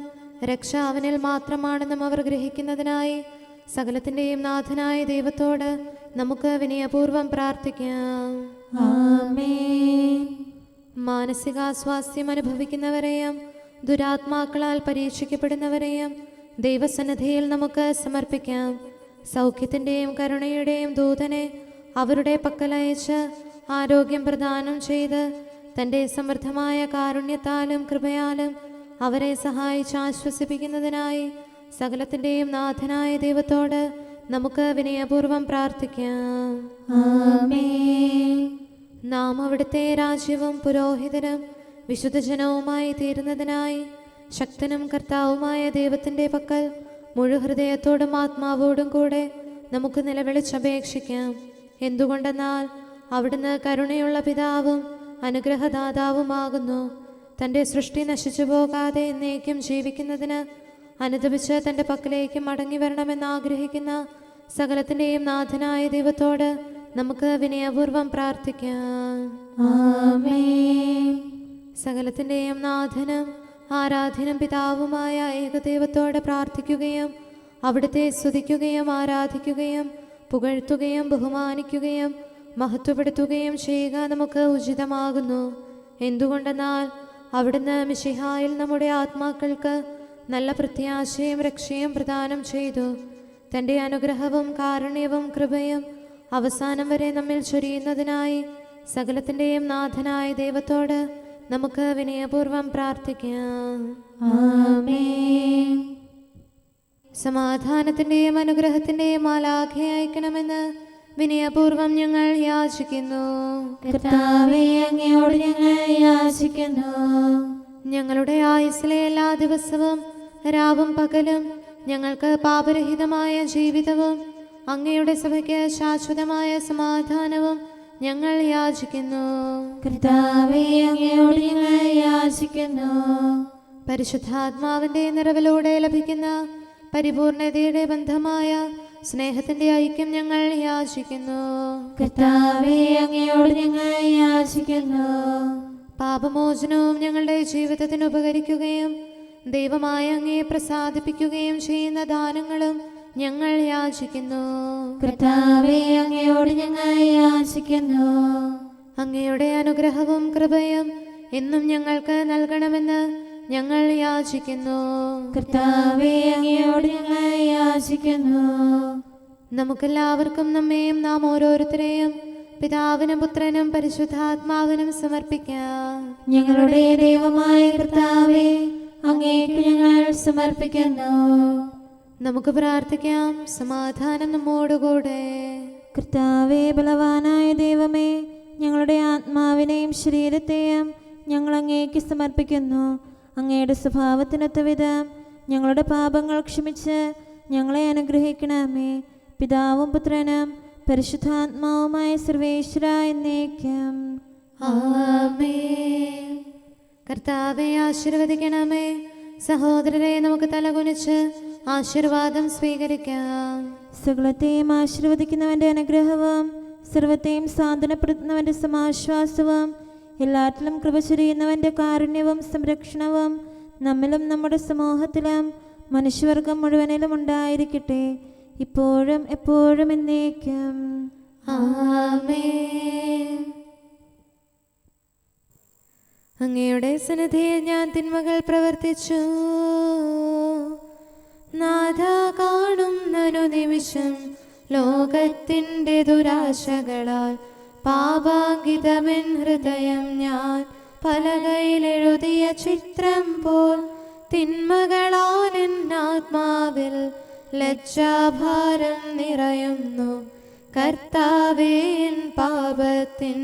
രക്ഷ അവനിൽ മാത്രമാണെന്നും അവർ ഗ്രഹിക്കുന്നതിനായി സകലത്തിൻ്റെയും നാഥനായ ദൈവത്തോട് നമുക്ക് വിനയപൂർവ്വം പ്രാർത്ഥിക്കാം. ആമേൻ. മാനസികാസ്വാസ്ഥ്യം അനുഭവിക്കുന്നവരെയും ദുരാത്മാക്കളാൽ പരീക്ഷിക്കപ്പെടുന്നവരെയും ദൈവസന്നിധിയിൽ നമുക്ക് സമർപ്പിക്കാം. സൗഖ്യത്തിൻ്റെയും കരുണയുടെയും ദൂതനെ അവരുടെ പക്കലയച്ച് ആരോഗ്യം പ്രദാനം ചെയ്ത് തൻ്റെ സമൃദ്ധമായ കാരുണ്യത്താലും കൃപയാലും അവരെ സഹായിച്ച് ആശ്വസിപ്പിക്കുന്നതിനായി സകലത്തിൻ്റെയും നാഥനായ ദൈവത്തോട് നമുക്ക് വിനയപൂർവ്വം പ്രാർത്ഥിക്കാം. ആമേൻ. നാം അവിടുത്തെ രാജ്യവും പുരോഹിതനും വിശുദ്ധജനവുമായി തീരുന്നതിനായി ശക്തനും കർത്താവുമായ ദൈവത്തിൻ്റെ പക്കൽ മുഴുഹൃദയത്തോടും ആത്മാവോടും കൂടെ നമുക്ക് നിലവിളിച്ചപേക്ഷിക്കാം. എന്തുകൊണ്ടെന്നാൽ അവിടുന്ന് കരുണയുള്ള പിതാവും അനുഗ്രഹദാതാവുമാകുന്നു. തൻ്റെ സൃഷ്ടി നശിച്ചു പോകാതെ എന്നേക്കും ജീവിക്കുന്നതിന് അനുദപിച്ച് തൻ്റെ പക്കലേക്ക് മടങ്ങി വരണമെന്ന് ആഗ്രഹിക്കുന്ന സകലത്തിൻ്റെയും നാഥനായ ദൈവത്തോട് നമുക്ക് വിനയപൂർവം പ്രാർത്ഥിക്കാം. ആമേൻ. സകലത്തിൻ്റെയും നാഥനും ആരാധ്യനും പിതാവുമായ ഏകദൈവത്തോട് പ്രാർത്ഥിക്കുകയും അവിടുത്തെ സ്തുതിക്കുകയും ആരാധിക്കുകയും പുകഴ്ത്തുകയും ബഹുമാനിക്കുകയും മഹത്വപ്പെടുത്തുകയും ചെയ്യുക നമുക്ക് ഉചിതമാകുന്നു. എന്തുകൊണ്ടെന്നാൽ അവിടുന്ന് മിശിഹായിൽ നമ്മുടെ ആത്മാക്കൾക്ക് നല്ല പ്രത്യാശയും രക്ഷയും പ്രദാനം ചെയ്തു. തൻ്റെ അനുഗ്രഹവും കാരുണ്യവും കൃപയും അവസാനം വരെ നമ്മിൽ ചൊരിയുന്നതിനായി സകലത്തിൻ്റെയും നാഥനായ ദൈവത്തോട് നമുക്ക് വിനയപൂർവം പ്രാർത്ഥിക്കാം. ആമേൻ. സമാധാനത്തിൻ്റെയും അനുഗ്രഹത്തിൻ്റെയും മാലാഖയെ അയക്കണമെന്ന് വിനയപൂർവം ഞങ്ങൾ യാചിക്കുന്നു. കർത്താവേ, അങ്ങയോട് ഞങ്ങൾ യാചിക്കുന്നു. ഞങ്ങളുടെ ആയുസ്സിലെ എല്ലാ ദിവസവും രാവും പകലും ഞങ്ങൾക്ക് പാപരഹിതമായ ജീവിതവും അങ്ങയുടെ സഭയ്ക്ക് ശാശ്വതമായ സമാധാനവും ഞങ്ങൾ യാചിക്കുന്നു. കർത്താവേ, അങ്ങയോട് ഞങ്ങൾ യാചിക്കുന്നു. പരിശുദ്ധാത്മാവിന്റെ നിറവിലൂടെ ലഭിക്കുന്ന പരിപൂർണതയുടെ ബന്ധമായ സ്നേഹത്തിന്റെ ഐക്യം ഞങ്ങൾ യാചിക്കുന്നു. കർത്താവേ, അങ്ങയോട് ഞങ്ങൾ യാചിക്കുന്നു. പാപമോചനവും ഞങ്ങളുടെ ജീവിതത്തിന് ഉപകരിക്കുകയും ദൈവമായ അങ്ങയെ പ്രസാദിപ്പിക്കുകയും ചെയ്യുന്ന ദാനങ്ങളും ഞങ്ങൾ യാചിക്കുന്നു. കർത്താവേ, അങ്ങയോട് ഞങ്ങൾ യാചിക്കുന്നു. അങ്ങയുടെ അനുഗ്രഹവും കൃപയും എന്നും ഞങ്ങൾക്ക് നൽകണമെന്ന് ഞങ്ങൾ യാചിക്കുന്നു. കർത്താവേ, അങ്ങയോട് ഞങ്ങൾ യാചിക്കുന്നു. നമുക്കെല്ലാവർക്കും നമ്മെയും നാം ഓരോരുത്തരെയും പിതാവിനും പുത്രനും പരിശുദ്ധാത്മാവിനും സമർപ്പിക്കാം. ഞങ്ങളുടെ ദൈവമായ കർത്താവേ, അങ്ങേക്ക് ഞങ്ങൾ സമർപ്പിക്കുന്നു. നമുക്ക് പ്രാർത്ഥിക്കാം. സമാധാനം നമ്മോടുകൂടെ. കർത്താവേ, ബലവാനായ ദൈവമേ, ഞങ്ങളുടെ ആത്മാവിനെയും ശരീരത്തെയും ഞങ്ങൾ അങ്ങേക്ക് സമർപ്പിക്കുന്നു. അങ്ങയുടെ സ്വഭാവത്തിനൊത്ത വിധം ഞങ്ങളുടെ പാപങ്ങൾ ക്ഷമിച്ച് ഞങ്ങളെ അനുഗ്രഹിക്കണമേ. പിതാവും പുത്രനും പരിശുദ്ധാത്മാവുമായ സർവേശ്വര എന്നേക്കും. ആമേൻ. കർത്താവെ ആശീർവദിക്കണമേ. സഹോദരരെ, നമുക്ക് തലകുനിച്ച് ആശീർവാദം സ്വീകരിക്കാം. സകലത്തെയും ആശീർവദിക്കുന്നവന്റെ അനുഗ്രഹവും സർവത്തെയും സാന്ത്വനപ്പെടുത്തുന്നവന്റെ സമാശ്വാസവും എല്ലാറ്റിലും കൃപ ചൊരിയുന്നവന്റെ കാരുണ്യവും സംരക്ഷണവും നമ്മിലും നമ്മുടെ സമൂഹത്തിലും മനുഷ്യവർഗം മുഴുവനിലും ഉണ്ടായിരിക്കട്ടെ, ഇപ്പോഴും എപ്പോഴും എന്നേക്കും. ആമേൻ. അങ്ങയുടെ സന്നിധിയിൽ ഞാൻ തിന്മകൾ പ്രവർത്തിച്ചു. നാഥ, കാണുന്നൊരു നിമിഷം ലോകത്തിൻ്റെ ദുരാശകളാൽ പാപാങ്കിതമെൻ ഹൃദയം ഞാൻ പലകയിലെഴുതിയ ചിത്രം പോൽ തിന്മകളാൽ എൻ ആത്മാവിൽ ലജ്ജാഭാരം നിറയുന്നു. കർത്താവേ, എൻ പാപത്തിൻ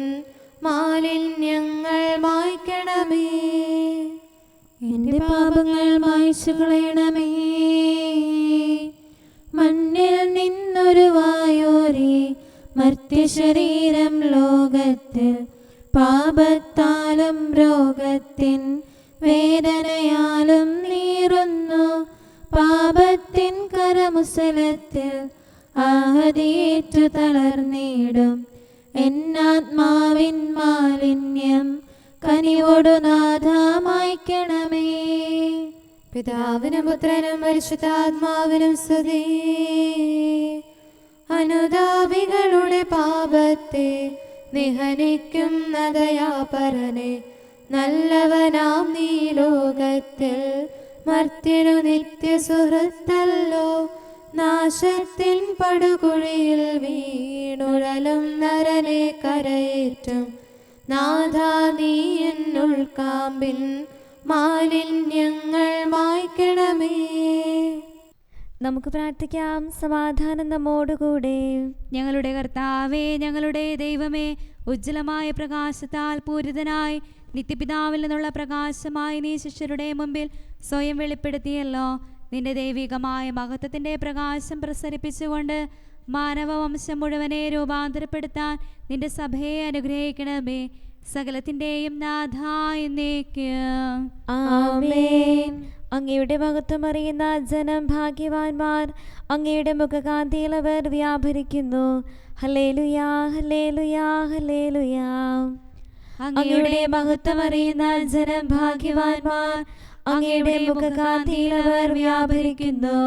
മാലിന്യങ്ങൾ മായ്ക്കണമേ. എൻ്റെ പാപങ്ങൾ മായ്ച്ചു കളയണമേ. മണ്ണിൽ നിന്നൊരു വായോരി മർത്യശരീരം ലോകത്തിൽ പാപത്താലും രോഗത്തിൻ വേദനയാലും നീറുന്നു. പാപത്തിൻ കരമുസലത്തിൽ ആഹതിയേറ്റു തളർന്നിടും. എന്നാത്മാവിൻ മാലിന്യം കനിവോടു നാഥ മായ്ക്കണമേ. പിതാവിനും പുത്രനും പരിശുദ്ധാത്മാവിനും സ്തുതി. അനുതാപികളുടെ പാപത്തെ നിഹനിക്കുന്ന ദയാപരനെ, നല്ലവനാം നീ ലോകത്തിൽ മർത്യനു നിത്യസുഹൃത്തല്ലോ. നാശത്തിൻ പടുകുഴിയിൽ വീണുഴലും നരനെ കരയേറ്റും. നാഥാ, നീ എന്നുൾക്കാമ്പിൻ മാലിന്യങ്ങൾ മായ്ക്കണമേ. നമുക്ക് പ്രാർത്ഥിക്കാം. സമാധാനം നമ്മോടുകൂടെ. ഞങ്ങളുടെ കർത്താവേ, ഞങ്ങളുടെ ദൈവമേ, ഉജ്ജ്വലമായ പ്രകാശത്താൽ പൂരിതനായി നിത്യപിതാവിൽ നിന്നുള്ള പ്രകാശമായി നീ ശിഷ്യരുടെ മുമ്പിൽ സ്വയം വെളിപ്പെടുത്തിയല്ലോ. നിന്റെ ദൈവികമായ മഹത്വത്തിൻ്റെ പ്രകാശം പ്രസരിപ്പിച്ചുകൊണ്ട് മാനവവംശം മുഴുവനെ രൂപാന്തരപ്പെടുത്താൻ നിന്റെ സഭയെ അനുഗ്രഹിക്കണമേ. സകലത്തിന്റെയും നാഥ എന്നേക്കും. ആമേൻ. അങ്ങയുടെ മഹത്വം അറിയുന്ന ജനം ഭാഗ്യവാന്മാർ, അങ്ങയുടെ മുഖകാന്തിയിൽ അവർ വ്യാപരിക്കുന്നു. ഹല്ലേലൂയാ, ഹല്ലേലൂയാ, ഹല്ലേലൂയാ. അങ്ങയുടെ മഹത്വം അറിയുന്ന ജനം ഭാഗ്യവാന്മാർ, അങ്ങയുടെ മുഖകാന്തിയിൽ അവർ വ്യാപരിക്കുന്നു.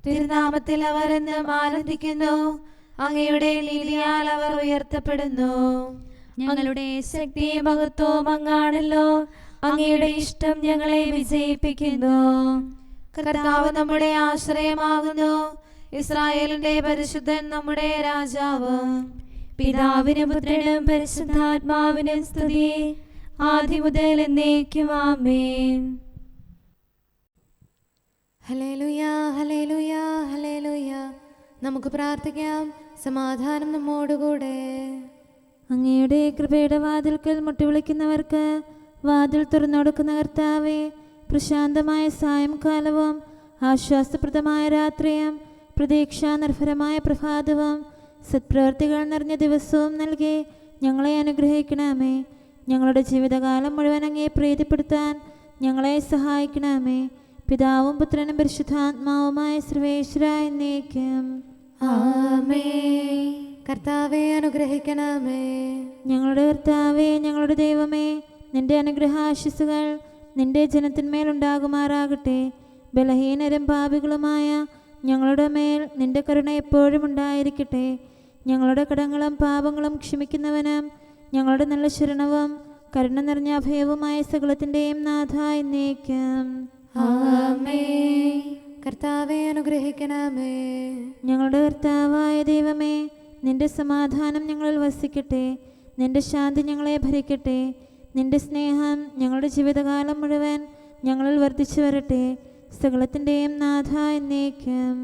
തിരുനാമത്തിൽ അവർ എന്നും ആനന്ദിക്കുന്നു. അങ്ങയുടെ നീതിയാൽ അവർ ഉയർത്തപ്പെടുന്നു. ഞങ്ങളുടെ ശക്തി മഹത്വവും അങ്ങാണല്ലോ. അങ്ങയുടെ ഇഷ്ടം ഞങ്ങളെ വിജയിപ്പിക്കുന്നു. കർത്താവ് നമ്മുടെ ആശ്രയമാകുന്നു. ഇസ്രായേലിന്റെ പരിശുദ്ധൻ നമ്മുടെ രാജാവ്. പിതാവിനും പുത്രനും പരിശുദ്ധാത്മാവിനും സ്തുതി, ആദ്യം മുതൽ എന്നേക്കും. ആമേൻ. ഹല്ലേലൂയാ, ഹല്ലേലൂയാ, ഹല്ലേലൂയാ. നമുക്ക് പ്രാർത്ഥിക്കാം. സമാധാനം നമ്മോടുകൂടെ. അങ്ങയുടെ കൃപയുടെ വാതിൽക്കൽ മുട്ടിവിളിക്കുന്നവർക്ക് വാതിൽ തുറന്നുകൊടുക്കുന്ന കർത്താവേ, പ്രശാന്തമായ സായംകാലവും ആശ്വാസപ്രദമായ രാത്രിയും പ്രതീക്ഷാനിർഭരമായ പ്രഭാതവും സത്പ്രവർത്തികൾ നിറഞ്ഞ ദിവസവും നൽകി ഞങ്ങളെ അനുഗ്രഹിക്കണമേ. ഞങ്ങളുടെ ജീവിതകാലം മുഴുവൻ അങ്ങയെ പ്രീതിപ്പെടുത്താൻ ഞങ്ങളെ സഹായിക്കണമേ. പിതാവും പുത്രനും പരിശുദ്ധാത്മാവുമായ സർവേശ്വരായ എന്നേക്കും. ആമേൻ. കർത്താവെ അനുഗ്രഹിക്കണമേ. ഞങ്ങളുടെ കർത്താവേ, ഞങ്ങളുടെ ദൈവമേ, നിന്റെ അനുഗ്രഹാശിസുകൾ നിന്റെ ജനത്തിന്മേലുണ്ടാകുമാറാകട്ടെ. ബലഹീനരും പാപികളുമായ ഞങ്ങളുടെ മേൽ നിന്റെ കരുണ എപ്പോഴും ഉണ്ടായിരിക്കട്ടെ. ഞങ്ങളുടെ കടങ്ങളും പാപങ്ങളും ക്ഷമിക്കുന്നവനും ഞങ്ങളുടെ നല്ല ശരണവും കരുണ നിറഞ്ഞ അഭയവുമായ സകലത്തിൻ്റെയും നാഥ എന്നേക്കും. ആമേൻ. കർത്താവെ അനുഗ്രഹിക്കണമേ. ഞങ്ങളുടെ കർത്താവായ ദൈവമേ, നിന്റെ സമാധാനം ഞങ്ങളിൽ വസിക്കട്ടെ. നിന്റെ ശാന്തി ഞങ്ങളെ ഭരിക്കട്ടെ. നിന്റെ സ്നേഹം ഞങ്ങളുടെ ജീവിതകാലം മുഴുവൻ ഞങ്ങളിൽ വർദ്ധിച്ചു വരട്ടെ. സകലത്തിൻ്റെയും നാഥ എന്നേക്കും.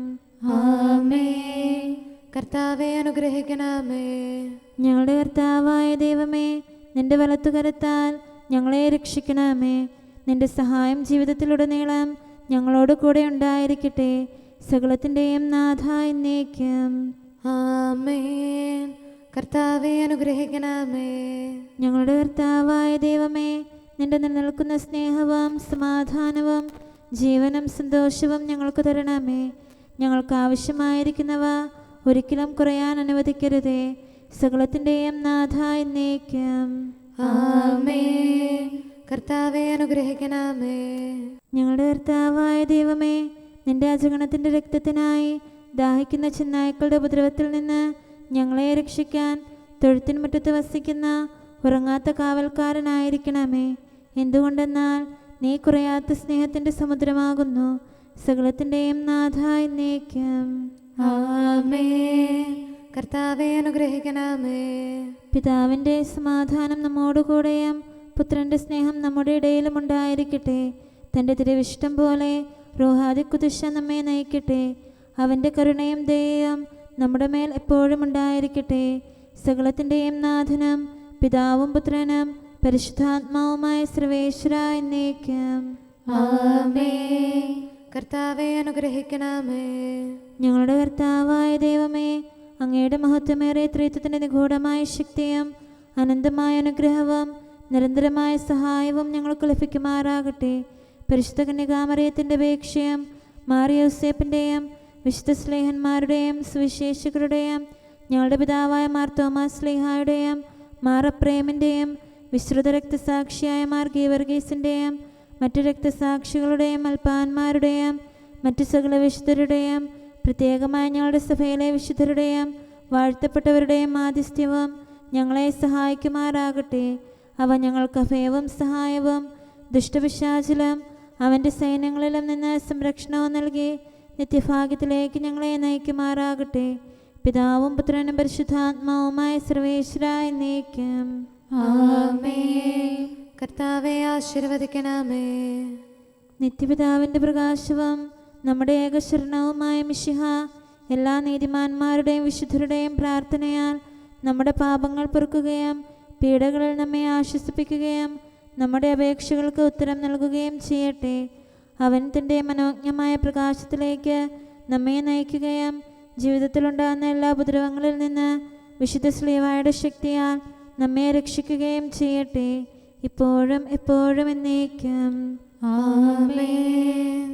ആമേൻ. കർത്താവെ അനുഗ്രഹിക്കണമേ. ഞങ്ങളുടെ കർത്താവായ ദൈവമേ, നിന്റെ വലത്തുകരത്താൽ ഞങ്ങളെ രക്ഷിക്കണമേ. നിന്റെ സഹായം ജീവിതത്തിലുടനീളം ഞങ്ങളോട് കൂടെ ഉണ്ടായിരിക്കട്ടെ. സകലത്തിൻ്റെയും നാഥ എന്നേക്കും. ആമേൻ. കർത്താവെ അനുഗ്രഹിക്കണമേ. ഞങ്ങളുടെ കർത്താവായ ദൈവമേ, നിന്റെ നിലനിൽക്കുന്ന സ്നേഹവും സമാധാനവും ജീവനും സന്തോഷവും ഞങ്ങൾക്ക് തരണമേ. ഞങ്ങൾക്ക് ആവശ്യമായിരിക്കുന്നവ ഒരിക്കലും കുറയാൻ അനുവദിക്കരുതേ. സകലത്തിൻ്റെയും നാഥ എന്നേക്കും. ആമേൻ. കർത്താവെ അനുഗ്രഹിക്കണമേ. ഞങ്ങളുടെ കർത്താവായ ദൈവമേ, നിന്റെ അജഗണത്തിൻ്റെ രക്തത്തിനായി ദാഹിക്കുന്ന ചെന്നായ്ക്കളുടെ ഉപദ്രവത്തിൽ നിന്ന് ഞങ്ങളെ രക്ഷിക്കാൻ തൊഴുത്തിൻ മുറ്റത്ത് വസിക്കുന്ന ഉറങ്ങാത്ത കാവൽക്കാരനായിരിക്കണമേ. എന്തുകൊണ്ടെന്നാൽ നീ കുറയാത്ത സ്നേഹത്തിൻ്റെ സമുദ്രമാകുന്നു. സകലത്തിൻ്റെയും നാഥ എന്നേക്കും. ആമേൻ. കർത്താവെ അനുഗ്രഹിക്കണമേ. പിതാവിൻ്റെ സമാധാനം നമ്മോടുകൂടെയും പുത്രൻ്റെ സ്നേഹം നമ്മുടെ ഇടയിലും ഉണ്ടായിരിക്കട്ടെ. തൻ്റെ തിരുവിഷ്ടം പോലെ റൂഹാദിക്കുദിശ നമ്മെ നയിക്കട്ടെ. അവൻ്റെ കരുണയും ദയയും നമ്മുടെ മേൽ എപ്പോഴും ഉണ്ടായിരിക്കട്ടെ. സകലത്തിൻ്റെയും നാഥനും പിതാവും പുത്രനും പരിശുദ്ധാത്മാവുമായ സർവേശ്വരായ എന്നേക്കും. ആമേൻ. കർത്താവെ അനുഗ്രഹിക്കണമേ. ഞങ്ങളുടെ കർത്താവായ ദൈവമേ, അങ്ങയുടെ മഹത്വമേറിയ ത്രിത്വത്തിൻ്റെ നിഗൂഢമായ ശക്തിയും അനന്തമായ അനുഗ്രഹവും നിരന്തരമായ സഹായവും ഞങ്ങൾക്ക് ലഭിക്കുമാറാകട്ടെ. പരിശുദ്ധ കന്യകാമറിയത്തിൻ്റെ അപേക്ഷയും മാറിയോസേപ്പിൻ്റെയും വിശുദ്ധ സ്ലേഹന്മാരുടെയും സുവിശേഷകരുടെയും ഞങ്ങളുടെ പിതാവായ മാർ തോമാസ് സ്ലീഹായുടെയും മാർ അപ്രേമിൻ്റെയും വിശ്രുത രക്തസാക്ഷിയായ മാർ ഗീവർഗീസിൻ്റെയും മറ്റു രക്തസാക്ഷികളുടെയും അൽപ്പാന്മാരുടെയും മറ്റു സകല വിശുദ്ധരുടെയും പ്രത്യേകമായി ഞങ്ങളുടെ സഭയിലെ വിശുദ്ധരുടെയും വാഴ്ത്തപ്പെട്ടവരുടെയും മാധ്യസ്ഥ്യവും ഞങ്ങളെ സഹായിക്കുമാറാകട്ടെ. അവ ഞങ്ങൾക്ക് അഭയവും സഹായവും ദുഷ്ടപിശാചിലും അവൻ്റെ സൈന്യങ്ങളിലും നിന്ന് സംരക്ഷണവും നൽകി നിത്യഭാഗ്യത്തിലേക്ക് ഞങ്ങളെ നയിക്കുമാറാകട്ടെ. പിതാവും പുത്രനും പരിശുദ്ധാത്മാവുമായ സർവേശ്വരായ എന്നേക്കും. ആമേൻ. കർത്താവെ ആശീർവദിക്കണമേ. നിത്യപിതാവിൻ്റെ പ്രകാശവും നമ്മുടെ ഏകശരണവുമായ മിശിഹ എല്ലാ നീതിമാന്മാരുടെയും വിശുദ്ധരുടെയും പ്രാർത്ഥനയാൽ നമ്മുടെ പാപങ്ങൾ പൊറുക്കുകയും പീഡകളിൽ നമ്മെ ആശ്വസിപ്പിക്കുകയും നമ്മുടെ അപേക്ഷകൾക്ക് ഉത്തരം നൽകുകയും ചെയ്യട്ടെ. അവൻ തൻ്റെ മനോജ്ഞമായ പ്രകാശത്തിലേക്ക് നമ്മെ നയിക്കുകയും ജീവിതത്തിലുണ്ടാകുന്ന എല്ലാ ഉപദ്രവങ്ങളിൽ നിന്ന് വിശുദ്ധ ശ്ലീവായുടെ ശക്തിയാൽ നമ്മെ രക്ഷിക്കുകയും ചെയ്യട്ടെ, ഇപ്പോഴും എപ്പോഴും എന്നേക്കും. ആമേൻ.